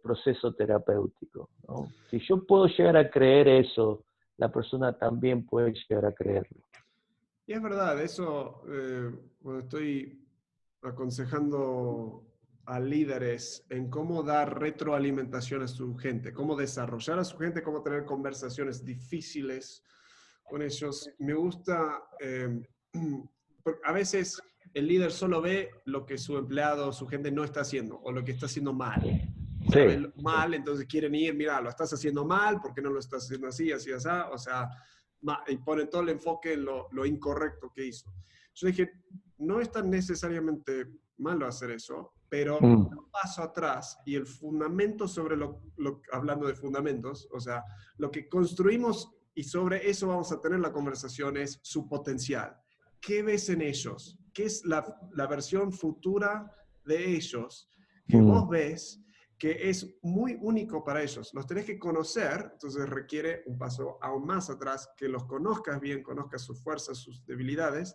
proceso terapéutico, ¿no? Si yo puedo llegar a creer eso, la persona también puede llegar a creerlo. Y es verdad, eso, cuando estoy aconsejando a líderes en cómo dar retroalimentación a su gente, cómo desarrollar a su gente, cómo tener conversaciones difíciles con ellos, me gusta, porque a veces el líder solo ve lo que su empleado o su gente no está haciendo o lo que está haciendo mal. O sea, Sí, ven mal, entonces quieren ir, mira, lo estás haciendo mal, ¿por qué no lo estás haciendo así, así, así? O sea, y ponen todo el enfoque en lo incorrecto que hizo. Yo dije, no es tan necesariamente malo hacer eso, pero mm, un paso atrás y el fundamento sobre hablando de fundamentos, o sea, lo que construimos y sobre eso vamos a tener la conversación es su potencial. ¿Qué ves en ellos? ¿Qué es la versión futura de ellos que mm, vos ves que es muy único para ellos? Los tenés que conocer, entonces requiere un paso aún más atrás, que los conozcas bien, conozcas sus fuerzas, sus debilidades,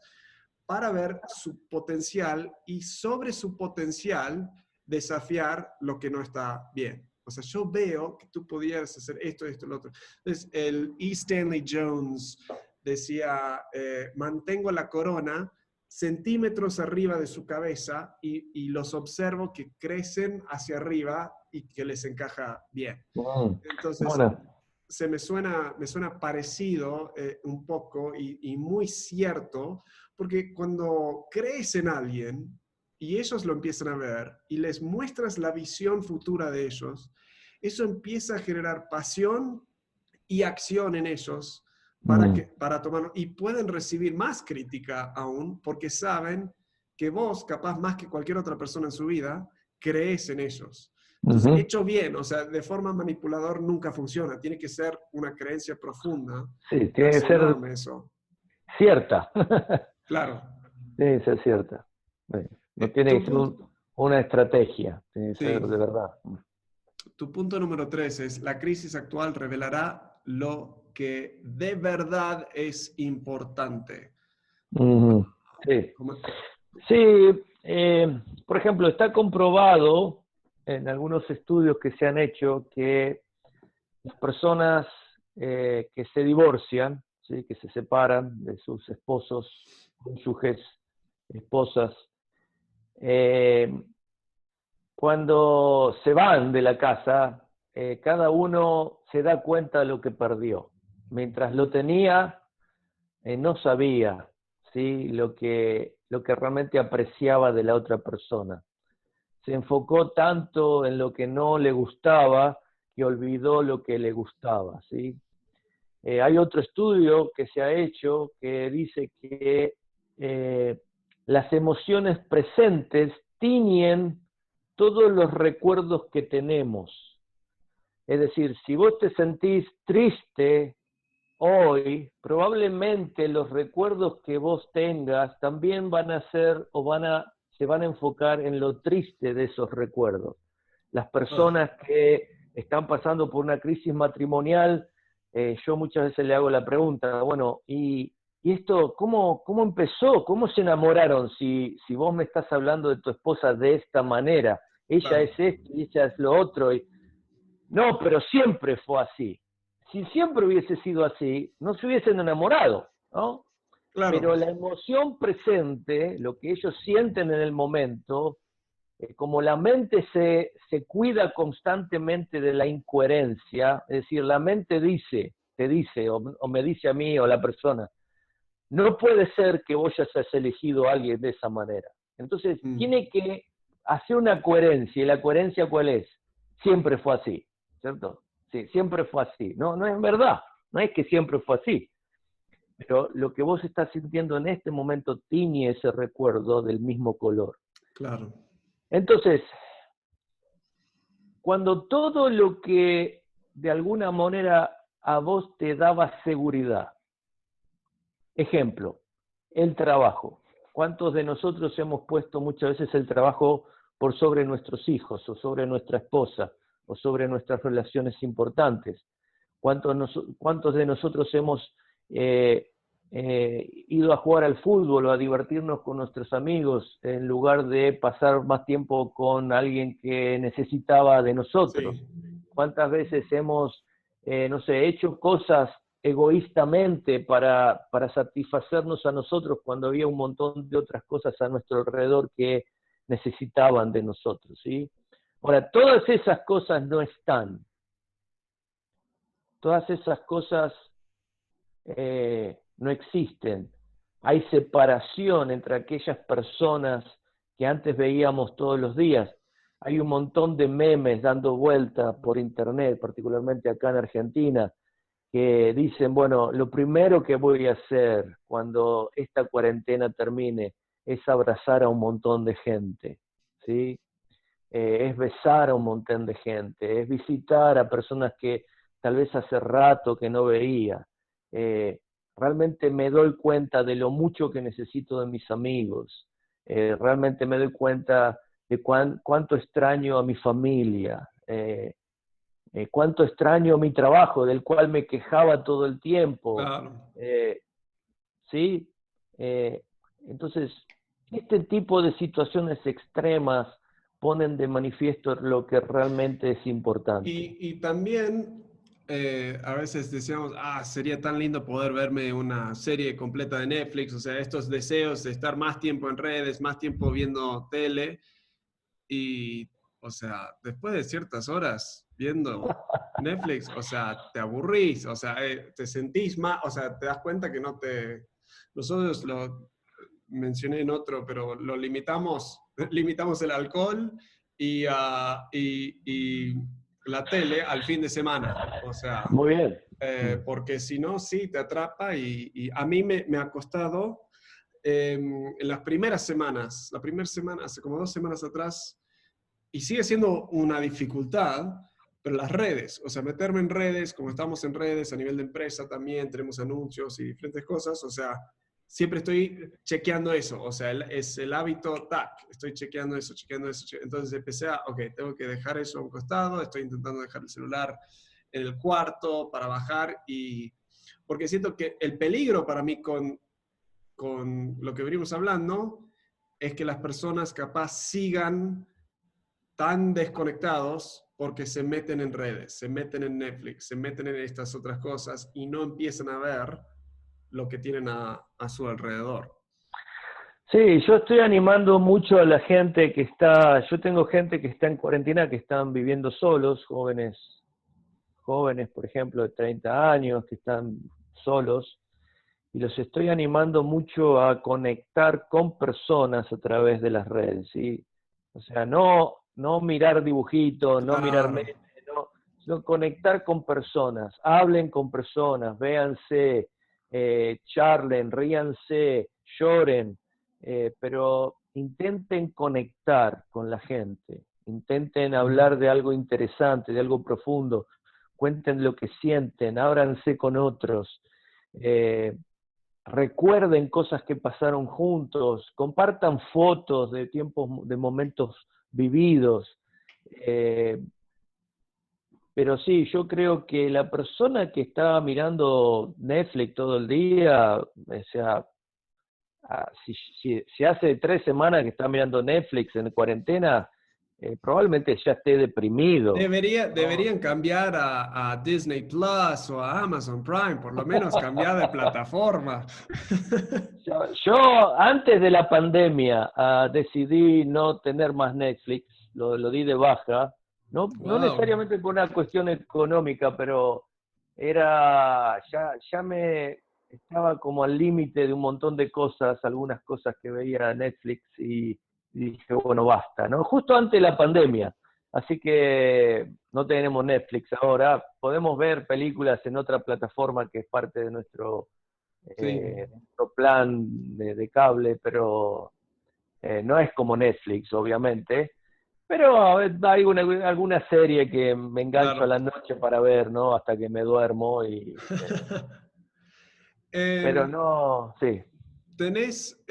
para ver su potencial y sobre su potencial desafiar lo que no está bien. O sea, yo veo que tú podías hacer esto, esto, lo otro. Entonces, el E. Stanley Jones decía, mantengo la corona centímetros arriba de su cabeza y los observo que crecen hacia arriba y que les encaja bien. mm. Entonces, Bueno, me suena parecido un poco y muy cierto, porque cuando crees en alguien y ellos lo empiezan a ver y les muestras la visión futura de ellos, eso empieza a generar pasión y acción en ellos Mm. para tomarlo. Y pueden recibir más crítica aún porque saben que vos, capaz más que cualquier otra persona en su vida, crees en ellos. Entonces, Ujú. hecho bien, o sea, de forma manipulador nunca funciona. Tiene que ser una creencia profunda. Sí, Me tiene que hace ser enorme eso. cierta. Claro. Tiene que ser cierta. Sí. No tiene Tu que ser punto, una estrategia, tiene que ser sí, de verdad. tu punto número 3 es, la crisis actual revelará lo que de verdad es importante. Ujú. Sí. Como- Sí, por ejemplo, está comprobado en algunos estudios que se han hecho que las personas que se divorcian, ¿sí? Que se separan de sus esposos, cónyuges, esposas, eh, cuando se van de la casa, cada uno se da cuenta de lo que perdió. Mientras lo tenía, no sabía, ¿sí? Lo que realmente apreciaba de la otra persona. Se enfocó tanto en lo que no le gustaba que olvidó lo que le gustaba, ¿sí? Hay otro estudio que se ha hecho que dice que las emociones presentes tiñen todos los recuerdos que tenemos. Es decir, si vos te sentís triste hoy, probablemente los recuerdos que vos tengas también van a ser o se van a enfocar en lo triste de esos recuerdos. Las ah, personas que están pasando por una crisis matrimonial, yo muchas veces le hago la pregunta, bueno, ¿y esto cómo empezó? ¿Cómo se enamoraron? Si vos me estás hablando de tu esposa de esta manera, ella claro, es esto y ella es lo otro, no, pero siempre fue así. Si siempre hubiese sido así, no se hubiesen enamorado, ¿no? claro. Pero la emoción presente, lo que ellos sienten en el momento, como la mente se cuida constantemente de la incoherencia, es decir, la mente dice, te dice, o me dice a mí o a la persona, no puede ser que vos hayas elegido a alguien de esa manera. Entonces, Mm, tiene que hacer una coherencia, y la coherencia ¿cuál es? Siempre fue así, ¿cierto? Sí, siempre fue así. No, no es verdad, no es que siempre fue así, pero lo que vos estás sintiendo en este momento tiñe ese recuerdo del mismo color. claro. Entonces, cuando todo lo que de alguna manera a vos te daba seguridad, ejemplo, el trabajo. ¿Cuántos de nosotros hemos puesto muchas veces el trabajo por sobre nuestros hijos o sobre nuestra esposa o sobre nuestras relaciones importantes? ¿Cuántos de nosotros hemos ido a jugar al fútbol o a divertirnos con nuestros amigos en lugar de pasar más tiempo con alguien que necesitaba de nosotros? Sí, ¿Cuántas veces hemos, no sé, hecho cosas egoístamente para satisfacernos a nosotros cuando había un montón de otras cosas a nuestro alrededor que necesitaban de nosotros, ¿sí? Ahora, todas esas cosas no están. Todas esas cosas no existen. Hay separación entre aquellas personas que antes veíamos todos los días. Hay un montón de memes dando vueltas por internet, particularmente acá en Argentina, que dicen, bueno, lo primero que voy a hacer cuando esta cuarentena termine es abrazar a un montón de gente, ¿sí? Es besar a un montón de gente, es visitar a personas que tal vez hace rato que no veía. Eh, Realmente me doy cuenta de lo mucho que necesito de mis amigos. Realmente me doy cuenta de cuánto extraño a mi familia. Cuánto extraño mi trabajo, del cual me quejaba todo el tiempo. claro. Eh, ¿Sí? Eh, entonces, este tipo de situaciones extremas ponen de manifiesto lo que realmente es importante. Y también a veces decíamos, sería tan lindo poder verme una serie completa de Netflix, o sea, estos deseos de estar más tiempo en redes, más tiempo viendo tele, y, o sea, después de ciertas horas viendo Netflix, o sea, te aburrís, o sea, te sentís más, o sea, te das cuenta que no te... Nosotros lo mencioné en otro, pero lo limitamos, limitamos el alcohol y la tele al fin de semana. O sea, Muy bien, porque si no, sí, te atrapa y a mí me ha costado en las primeras semanas, la primera semana, hace como 2 semanas atrás, y sigue siendo una dificultad, pero las redes, o sea, meterme en redes, como estamos en redes a nivel de empresa también, tenemos anuncios y diferentes cosas, o sea, siempre estoy chequeando eso, o sea, es el hábito, tac, estoy chequeando eso, entonces empecé a, ok, tengo que dejar eso a un costado, estoy intentando dejar el celular en el cuarto para bajar y, porque siento que el peligro para mí con lo que venimos hablando es que las personas capaz sigan tan desconectados porque se meten en redes, se meten en Netflix, se meten en estas otras cosas y no empiezan a ver lo que tienen a su alrededor. Sí, yo estoy animando mucho a la gente que está, yo tengo gente que está en cuarentena, que están viviendo solos, jóvenes, por ejemplo, de 30 años, que están solos, y los estoy animando mucho a conectar con personas a través de las redes, ¿sí? O sea, no mirar dibujitos, no mirar Claro. memes, sino conectar con personas, hablen con personas, véanse, charlen, ríanse, lloren, pero intenten conectar con la gente, intenten hablar de algo interesante, de algo profundo, cuenten lo que sienten, ábranse con otros. Eh, Recuerden cosas que pasaron juntos, compartan fotos de tiempos, de momentos vividos. Eh, pero sí, yo creo que la persona que está mirando Netflix todo el día, o sea, si hace 3 semanas que está mirando Netflix en cuarentena, probablemente ya esté deprimido, ¿no? Deberían cambiar a Disney Plus o a Amazon Prime, por lo menos cambiar de plataforma. Yo antes de la pandemia decidí no tener más Netflix, lo di de baja, no Wow. necesariamente por una cuestión económica, pero ya me estaba como al límite de un montón de cosas, algunas cosas que veía en Netflix y dije, bueno, basta, ¿no? Justo antes de la pandemia. Así que no tenemos Netflix ahora, podemos ver películas en otra plataforma que es parte de Sí, nuestro plan de cable, pero no es como Netflix, obviamente. Pero hay alguna serie que me engancho a claro. la noche para ver, ¿no? Hasta que me duermo, pero Em, no, sí, Tenés,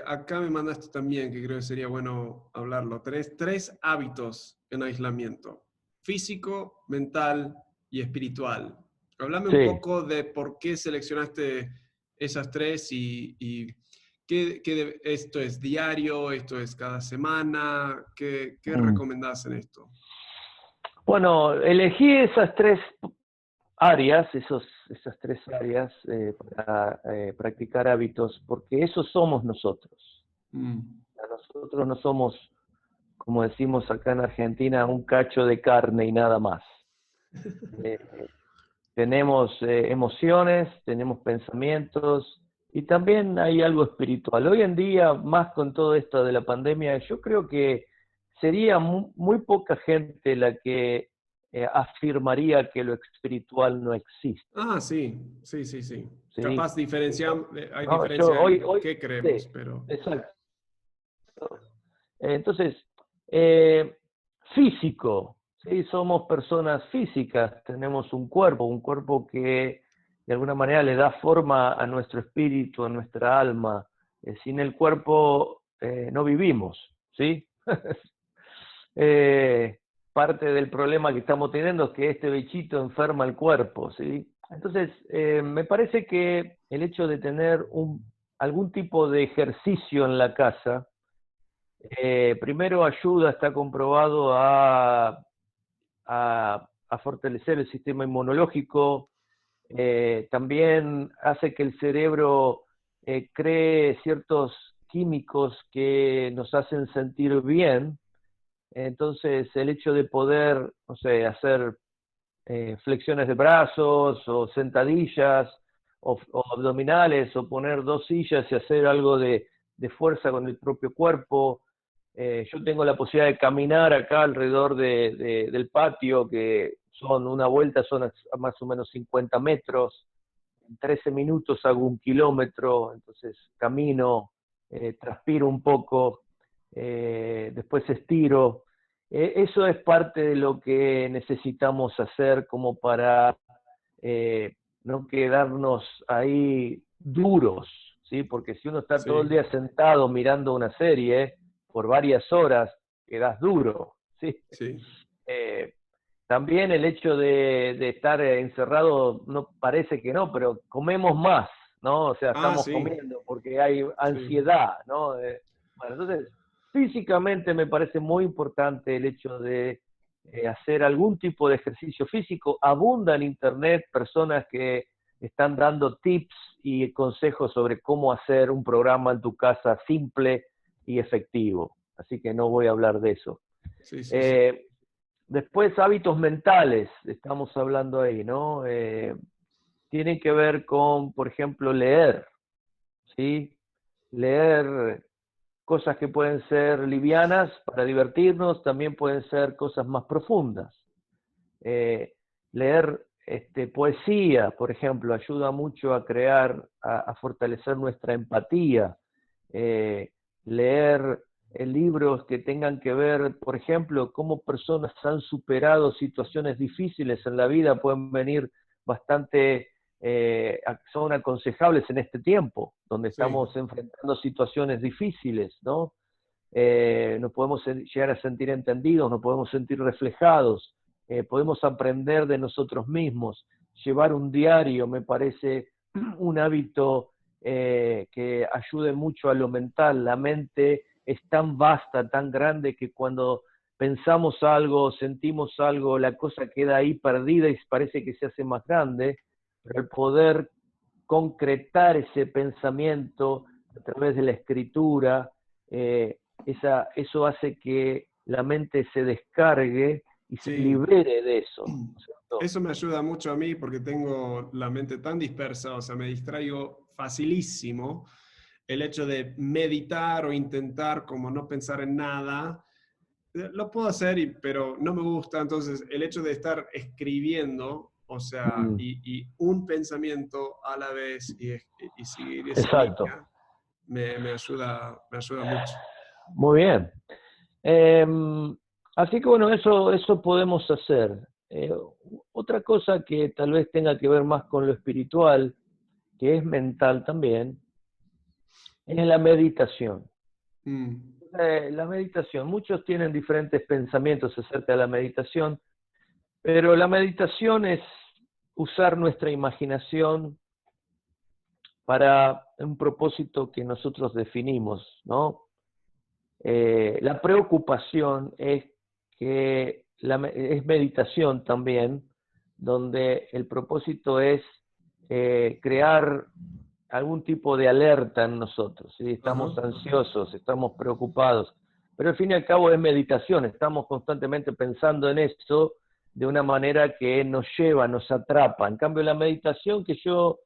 acá me mandaste también, que creo que sería bueno hablarlo. Tenés 3 hábitos en aislamiento: físico, mental y espiritual. Háblame un sí. poco de por qué seleccionaste esas tres y esto es diario, esto es cada semana, qué Mm. recomendás en esto. Bueno, elegí esas 3 áreas, esas 3 áreas para practicar hábitos, porque eso somos nosotros. Mm. Nosotros no somos, como decimos acá en Argentina, un cacho de carne y nada más. Eh, Tenemos emociones, tenemos pensamientos y también hay algo espiritual. Hoy en día, más con todo esto de la pandemia, yo creo que sería muy poca gente la que afirmaría que lo espiritual no existe, Ah, sí, sí, sí, sí. ¿sí? Capaz hay No, yo diferencia en hoy, qué creemos, sí, pero... exacto. Entonces, eh, físico, ¿sí? Somos personas físicas, tenemos un cuerpo que de alguna manera le da forma a nuestro espíritu, a nuestra alma. Sin el cuerpo no vivimos, ¿sí? eh, Parte del problema que estamos teniendo es que este bichito enferma el cuerpo, ¿sí? Entonces, me parece que el hecho de tener algún tipo de ejercicio en la casa, primero ayuda, está comprobado a fortalecer el sistema inmunológico, también hace que el cerebro cree ciertos químicos que nos hacen sentir bien. Entonces, el hecho de poder, no sé, hacer flexiones de brazos o sentadillas o abdominales o poner 2 sillas y hacer algo de fuerza con el propio cuerpo. Yo tengo la posibilidad de caminar acá alrededor del patio, que una vuelta son más o menos 50 metros, en 13 minutos hago 1 kilómetro, entonces camino, transpiro un poco, después estiro. Eso es parte de lo que necesitamos hacer como para no quedarnos ahí duros, ¿sí? Porque si uno está todo el Sí, día sentado mirando una serie por varias horas, quedas duro, ¿sí? sí. Eh, También el hecho de estar encerrado, no parece que no, pero comemos más, ¿no? O sea, Ah, estamos sí, comiendo porque hay sí. ansiedad, ¿no? Bueno, entonces, físicamente me parece muy importante el hecho de hacer algún tipo de ejercicio físico. Abunda en Internet personas que están dando tips y consejos sobre cómo hacer un programa en tu casa simple y efectivo. Así que no voy a hablar de eso. Sí, sí, sí. Eh, Después, hábitos mentales, estamos hablando ahí, ¿no? Tienen que ver con, por ejemplo, leer, ¿sí? Leer cosas que pueden ser livianas para divertirnos, también pueden ser cosas más profundas. Leer poesía, por ejemplo, ayuda mucho a crear, a fortalecer nuestra empatía. Leer libros que tengan que ver, por ejemplo, cómo personas han superado situaciones difíciles en la vida, pueden venir bastante, son aconsejables en este tiempo, donde Sí, estamos enfrentando situaciones difíciles, ¿no? Nos podemos llegar a sentir entendidos, nos podemos sentir reflejados, podemos aprender de nosotros mismos. Llevar un diario me parece un hábito que ayude mucho a lo mental. La mente es tan vasta, tan grande, que cuando pensamos algo, sentimos algo, la cosa queda ahí perdida y parece que se hace más grande, pero el poder concretar ese pensamiento a través de la escritura, eso hace que la mente se descargue y se sí. libere de eso, ¿no es cierto? Eso me ayuda mucho a mí porque tengo la mente tan dispersa, o sea, me distraigo facilísimo. El hecho de meditar o intentar como no pensar en nada, lo puedo hacer, pero no me gusta. Entonces, el hecho de estar escribiendo, o sea, Mm, y un pensamiento a la vez y seguir esa exacto. línea, me ayuda mucho. Muy bien. Así que bueno, eso podemos hacer. Otra cosa que tal vez tenga que ver más con lo espiritual, que es mental también, es la meditación. Mm, La meditación, muchos tienen diferentes pensamientos acerca de la meditación, pero la meditación es usar nuestra imaginación para un propósito que nosotros definimos, ¿no? La preocupación es que es meditación también, donde el propósito es crear algún tipo de alerta en nosotros. ¿Sí? ajá, Estamos ansiosos, estamos preocupados, pero al fin y al cabo es meditación, estamos constantemente pensando en eso de una manera que nos lleva, nos atrapa. En cambio, la meditación que yo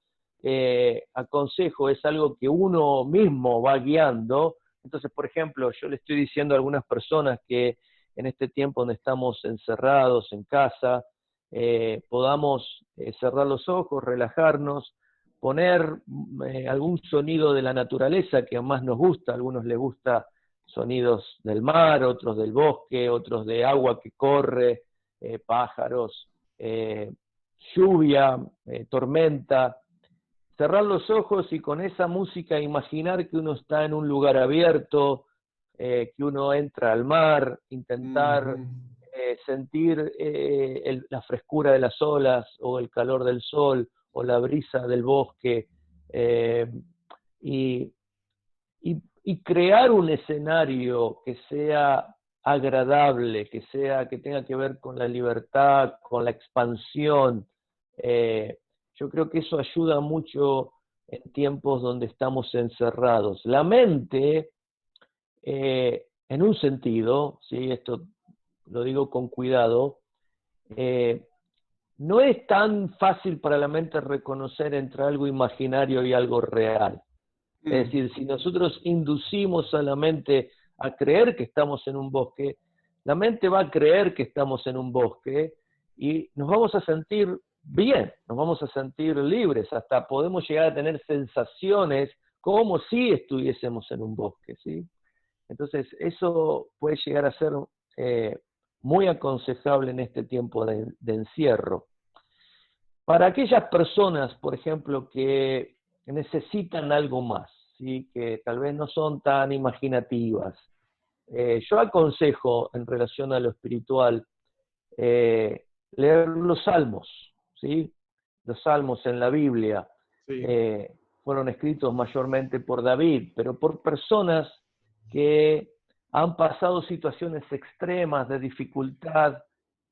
aconsejo es algo que uno mismo va guiando. Entonces, por ejemplo, yo le estoy diciendo a algunas personas que en este tiempo donde estamos encerrados en casa, podamos cerrar los ojos, relajarnos, poner algún sonido de la naturaleza que más nos gusta. A algunos les gusta sonidos del mar, otros del bosque, otros de agua que corre, pájaros, lluvia, tormenta. Cerrar los ojos y con esa música imaginar que uno está en un lugar abierto, que uno entra al mar, intentar ujú, sentir la frescura de las olas o el calor del sol o la brisa del bosque, eh, y, y crear un escenario que sea agradable, que tenga que ver con la libertad, con la expansión. Yo creo que eso ayuda mucho en tiempos donde estamos encerrados. La mente, en un sentido, ¿sí? Esto lo digo con cuidado, eh, no es tan fácil para la mente reconocer entre algo imaginario y algo real. Es mm, decir, si nosotros inducimos a la mente a creer que estamos en un bosque, la mente va a creer que estamos en un bosque y nos vamos a sentir bien, nos vamos a sentir libres, hasta podemos llegar a tener sensaciones como si estuviésemos en un bosque, ¿sí? Entonces, eso puede llegar a ser muy aconsejable en este tiempo de encierro. Para aquellas personas, por ejemplo, que necesitan algo más, ¿sí? Que tal vez no son tan imaginativas, yo aconsejo en relación a lo espiritual leer los salmos, ¿sí? Los salmos en la Biblia Sí, fueron escritos mayormente por David, pero por personas que han pasado situaciones extremas de dificultad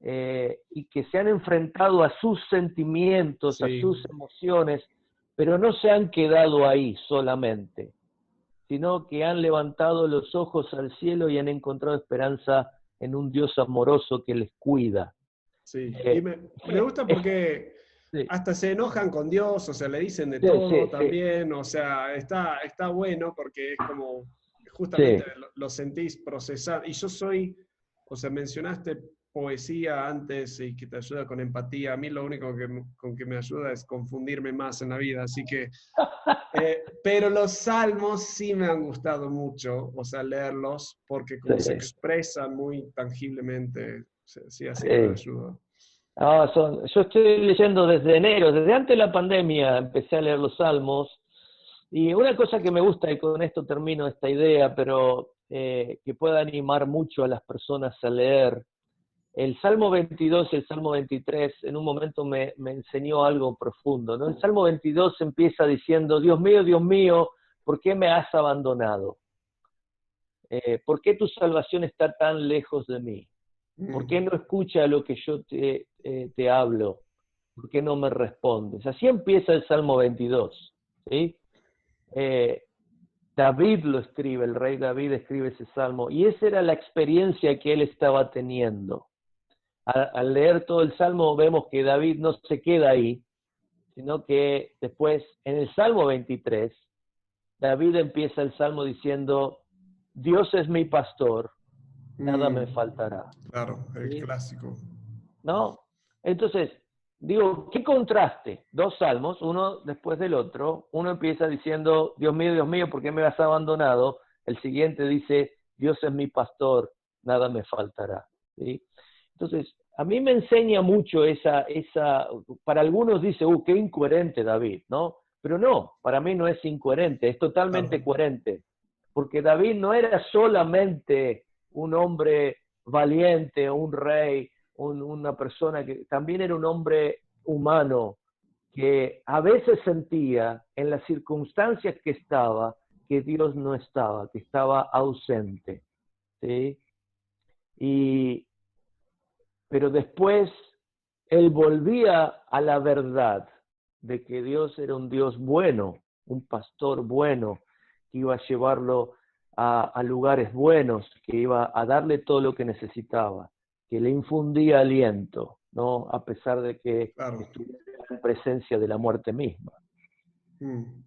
y que se han enfrentado a sus sentimientos, a sí, sus emociones, pero no se han quedado ahí solamente, sino que han levantado los ojos al cielo y han encontrado esperanza en un Dios amoroso que les cuida. sí. Y Eh, me gusta porque sí, hasta se enojan con Dios, o sea, le dicen de sí, todo sí, sí, también, o sea, está bueno porque es como, justamente sí. lo sentís procesar. Y yo soy, o sea, mencionaste poesía antes y que te ayuda con empatía. A mí lo único con que me ayuda es confundirme más en la vida, así que, pero los salmos sí me han gustado mucho, o sea, leerlos, porque como se Sí, expresan muy tangiblemente, sí, así que me sí. ayuda. Yo estoy leyendo desde enero, desde antes de la pandemia empecé a leer los Salmos, y una cosa que me gusta, y con esto termino esta idea, pero que pueda animar mucho a las personas a leer, el Salmo 22 y el Salmo 23 en un momento me enseñó algo profundo, ¿no? El Salmo 22 empieza diciendo, Dios mío, ¿por qué me has abandonado? ¿Por qué tu salvación está tan lejos de mí? ¿Por qué Mm, no escucha lo que yo te hablo? ¿Por qué no me respondes? Así empieza el Salmo 22, ¿sí? Eh, David lo escribe, el rey David escribe ese salmo, y esa era la experiencia que él estaba teniendo. Al leer todo el salmo vemos que David no se queda ahí, sino que después, en el Salmo 23, David empieza el salmo diciendo, Dios es mi pastor, nada me mm, faltará. claro, el ¿Sí? clásico. ¿No? Entonces, digo, ¿qué contraste? Dos salmos, uno después del otro. Uno empieza diciendo, Dios mío, ¿por qué me has abandonado? El siguiente dice, Dios es mi pastor, nada me faltará. ¿Sí? Entonces, a mí me enseña mucho para algunos dice, qué incoherente David, ¿no? Pero no, para mí no es incoherente, es totalmente Claro. coherente, porque David no era solamente un hombre valiente, un rey, una persona que también era un hombre humano, que a veces sentía en las circunstancias que estaba, que Dios no estaba, que estaba ausente. ¿Sí? Y, pero después él volvía a la verdad de que Dios era un Dios bueno, un pastor bueno, que iba a llevarlo a lugares buenos, que iba a darle todo lo que necesitaba, que le infundía aliento, ¿no? A pesar de que Claro. estuviera en presencia de la muerte misma. Mm.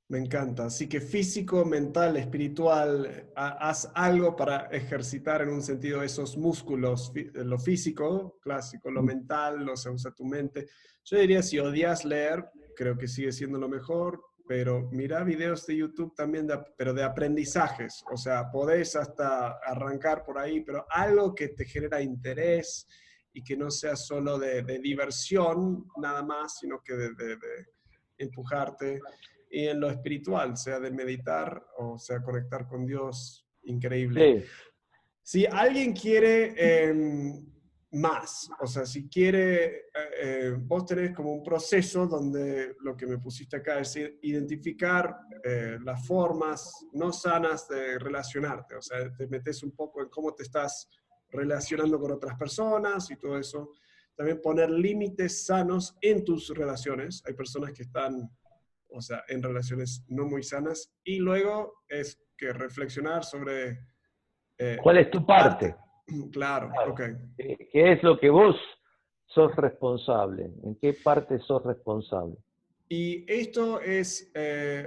Me encanta. Así que físico, mental, espiritual, haz algo para ejercitar en un sentido esos músculos, lo físico, clásico, lo mental, o sea, usa tu mente. Yo diría, si odias leer, creo que sigue siendo lo mejor, pero mira videos de YouTube también, pero de aprendizajes. O sea, podés hasta arrancar por ahí, pero algo que te genera interés y que no sea solo de diversión nada más, sino que de empujarte. Y en lo espiritual, sea de meditar o sea conectar con Dios, increíble. Sí, Si alguien quiere más, o sea, si quiere, vos tenés como un proceso donde lo que me pusiste acá es identificar las formas no sanas de relacionarte, o sea, te metes un poco en cómo te estás relacionando con otras personas y todo eso. También poner límites sanos en tus relaciones. Hay personas que están, o sea, en relaciones no muy sanas. Y luego es que reflexionar sobre ¿cuál es tu parte. parte? Claro, Claro. ok. ¿Qué es lo que vos sos responsable? ¿En qué parte sos responsable? Y esto es,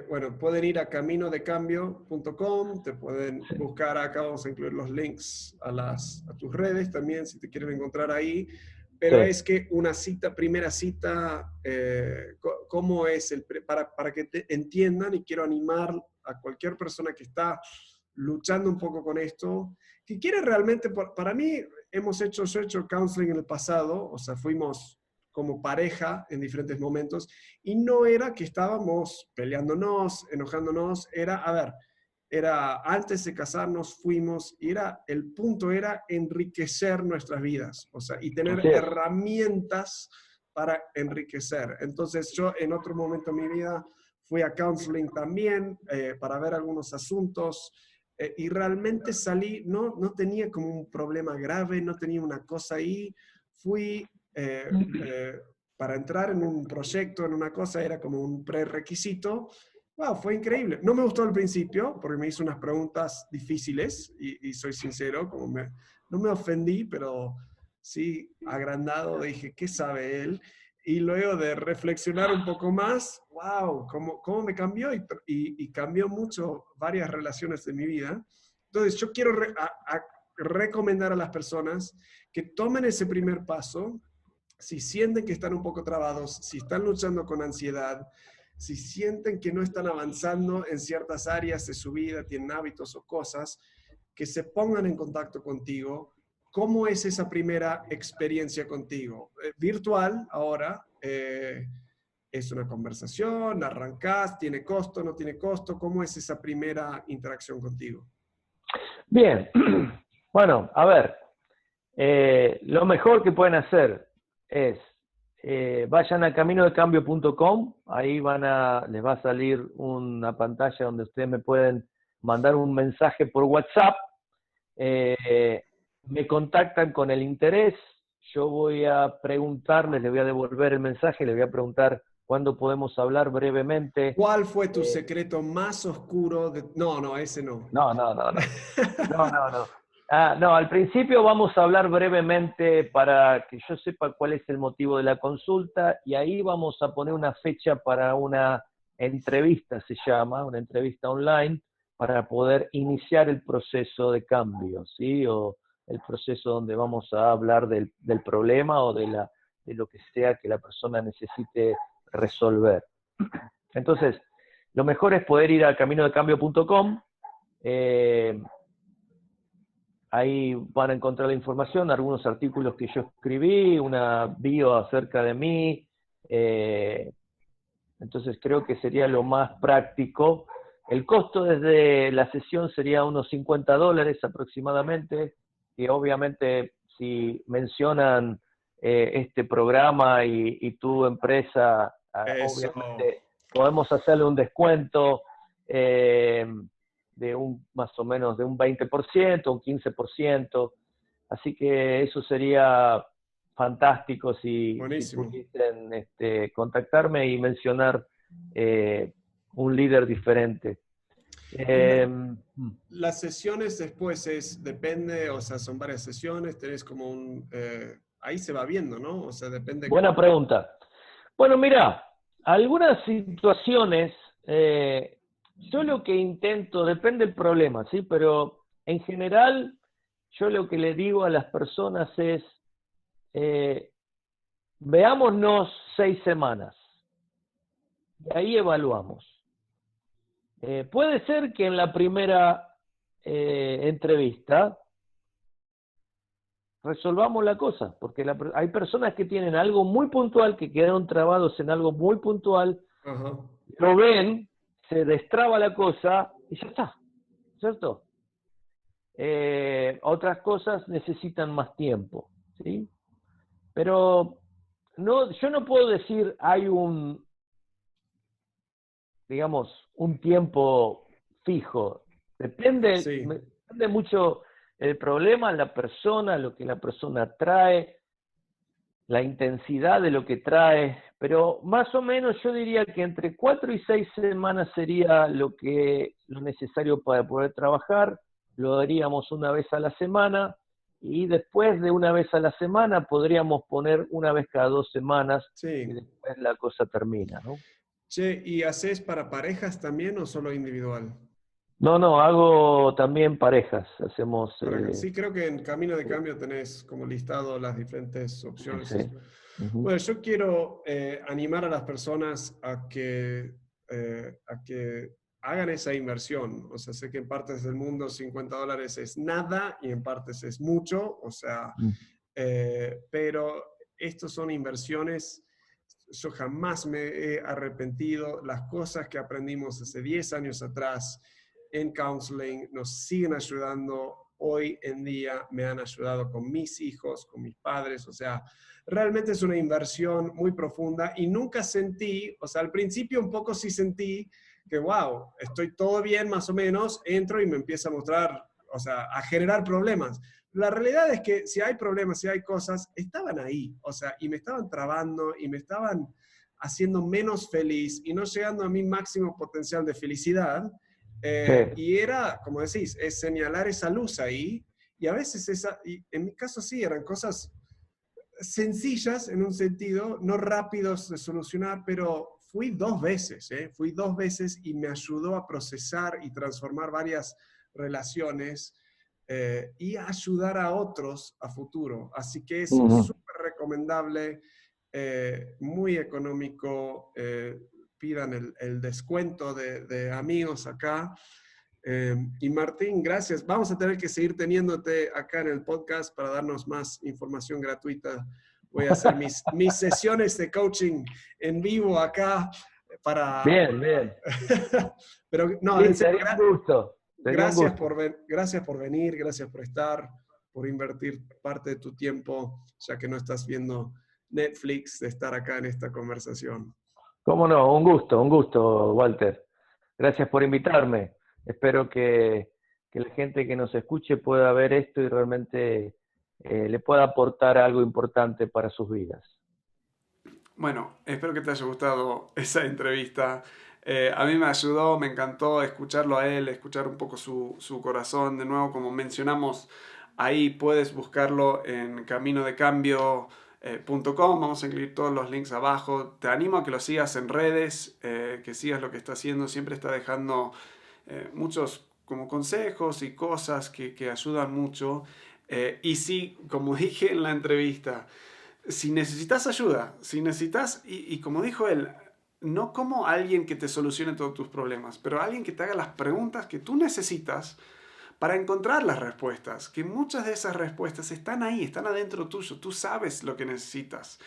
bueno, pueden ir a caminodecambio.com, te pueden Sí, buscar acá, vamos a incluir los links a tus redes también, si te quieren encontrar ahí. Pero sí, es que una cita, primera cita, ¿cómo es? Para que te entiendan, y quiero animar a cualquier persona que está luchando un poco con esto, que quiere realmente, para mí, yo he hecho counseling en el pasado, o sea, fuimos como pareja en diferentes momentos, y no era que estábamos peleándonos, enojándonos, era, a ver, era antes de casarnos fuimos, y el punto era enriquecer nuestras vidas, o sea, y tener así es. herramientas para enriquecer. Entonces yo en otro momento de mi vida fui a counseling también para ver algunos asuntos y realmente salí, no tenía como un problema grave, no tenía una cosa ahí, fui para entrar en un proyecto, en una cosa, era como un prerequisito. Wow, fue increíble. No me gustó al principio porque me hizo unas preguntas difíciles y soy sincero, no me ofendí, pero sí agrandado dije, ¿qué sabe él? Y luego de reflexionar un poco más, wow, cómo me cambió y cambió mucho varias relaciones de mi vida. Entonces yo quiero recomendar a las personas que tomen ese primer paso, si sienten que están un poco trabados, si están luchando con ansiedad, si sienten que no están avanzando en ciertas áreas de su vida, tienen hábitos o cosas, que se pongan en contacto contigo. ¿Cómo es esa primera experiencia contigo? Virtual ahora, es una conversación, arrancás, tiene costo, no tiene costo. ¿Cómo es esa primera interacción contigo? Bien, bueno, a ver, lo mejor que pueden hacer es, vayan a caminodecambio.com, ahí les va a salir una pantalla donde ustedes me pueden mandar un mensaje por WhatsApp, me contactan con el interés, yo voy a preguntarles, les voy a devolver el mensaje, les voy a preguntar cuándo podemos hablar brevemente. ¿Cuál fue tu Eh, secreto más oscuro? No, ese no. no, no, no, no. No, no, no. No, al principio vamos a hablar brevemente para que yo sepa cuál es el motivo de la consulta y ahí vamos a poner una fecha para una entrevista, se llama, una entrevista online, para poder iniciar el proceso de cambio, ¿sí? O el proceso donde vamos a hablar del problema o de lo que sea que la persona necesite resolver. Entonces, lo mejor es poder ir a caminodecambio.com. Ahí van a encontrar la información, algunos artículos que yo escribí, una bio acerca de mí. Entonces creo que sería lo más práctico. El costo desde la sesión sería unos $50 aproximadamente, y obviamente si mencionan este programa y tu empresa, Eso. obviamente podemos hacerle un descuento. De más o menos de un 20%, un 15%. Así que eso sería fantástico si Buenísimo. pudiesen contactarme y mencionar un líder diferente. Y Eh, las sesiones después depende, o sea, son varias sesiones, tenés como ahí se va viendo, ¿no? O sea, depende. Buena pregunta. Bueno, mira, algunas situaciones, yo lo que intento, depende del problema, ¿sí? Pero en general, yo lo que le digo a las personas es, eh, veámonos 6 semanas, y ahí evaluamos. Puede ser que en la primera entrevista resolvamos la cosa, porque hay personas que tienen algo muy puntual, que quedaron trabados en algo muy puntual, Ajá. lo ven, se destraba la cosa y ya está, ¿cierto? Otras cosas necesitan más tiempo, ¿sí? Pero no, yo no puedo decir hay digamos, un tiempo fijo. Sí. Depende mucho el problema, la persona, lo que la persona trae, la intensidad de lo que trae, pero más o menos yo diría que entre 4 y 6 semanas sería lo necesario para poder trabajar. Lo haríamos una vez a la semana y después de una vez a la semana podríamos poner una vez cada 2 semanas y Sí. después la cosa termina, ¿no? Che, ¿y haces para parejas también o solo individual? No, hago también parejas. Hacemos... Sí, creo que en Camino de Cambio tenés como listado las diferentes opciones. sí. Ujú. Bueno, yo quiero animar a las personas a que hagan esa inversión. O sea, sé que en partes del mundo $50 es nada y en partes es mucho. O sea, Mm. pero estos son inversiones. Yo jamás me he arrepentido. Las cosas que aprendimos hace 10 años atrás en counseling nos siguen ayudando hoy en día, me han ayudado con mis hijos, con mis padres, o sea, realmente es una inversión muy profunda y nunca sentí, o sea, al principio un poco sí sentí que, wow, estoy todo bien más o menos, entro y me empieza a mostrar, o sea, a generar problemas. La realidad es que si hay problemas, si hay cosas, estaban ahí, o sea, y me estaban trabando y me estaban haciendo menos feliz y no llegando a mi máximo potencial de felicidad. Sí. Y era, como decís, es señalar esa luz ahí. Y a veces y en mi caso sí, eran cosas sencillas en un sentido, no rápidos de solucionar, pero fui 2 veces y me ayudó a procesar y transformar varias relaciones y a ayudar a otros a futuro. Así que es Ujú. súper recomendable, muy económico. Pidan el descuento de amigos acá. Y Martín, gracias. Vamos a tener que seguir teniéndote acá en el podcast para darnos más información gratuita. Voy a hacer mis sesiones de coaching en vivo acá para... Bien, bien. Pero no, en Sí, serio, sería un gusto. Sería un gracias gusto. gracias por venir, gracias por estar, por invertir parte de tu tiempo, ya que no estás viendo Netflix, de estar acá en esta conversación. ¿Cómo no? Un gusto, Walter. Gracias por invitarme. Espero que la gente que nos escuche pueda ver esto y realmente le pueda aportar algo importante para sus vidas. Bueno, espero que te haya gustado esa entrevista. A mí me ayudó, me encantó escucharlo a él, escuchar un poco su corazón. De nuevo, como mencionamos, ahí puedes buscarlo en caminodecambio.com. Vamos a incluir todos los links abajo. Te animo a que lo sigas en redes, que sigas lo que está haciendo. Siempre está dejando muchos como consejos y cosas que ayudan mucho. Y sí, como dije en la entrevista, si necesitas ayuda, si necesitas, y como dijo él, no como alguien que te solucione todos tus problemas, pero alguien que te haga las preguntas que tú necesitas para encontrar las respuestas, que muchas de esas respuestas están ahí, están adentro tuyo, tú sabes lo que necesitas.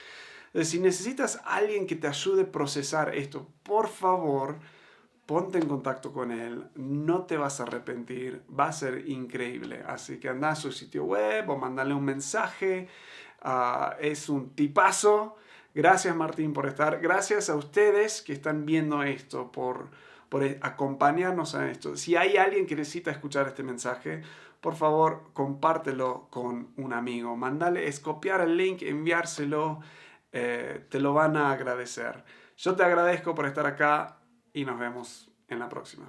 Si necesitas alguien que te ayude a procesar esto, por favor, ponte en contacto con él, no te vas a arrepentir, va a ser increíble. Así que anda a su sitio web o mandale un mensaje. Es un tipazo. Gracias Martín por estar. Gracias a ustedes que están viendo esto, por acompañarnos a esto. Si hay alguien que necesita escuchar este mensaje, por favor compártelo con un amigo. Mándale, es copiar el link, enviárselo. Te lo van a agradecer. Yo te agradezco por estar acá y nos vemos en la próxima.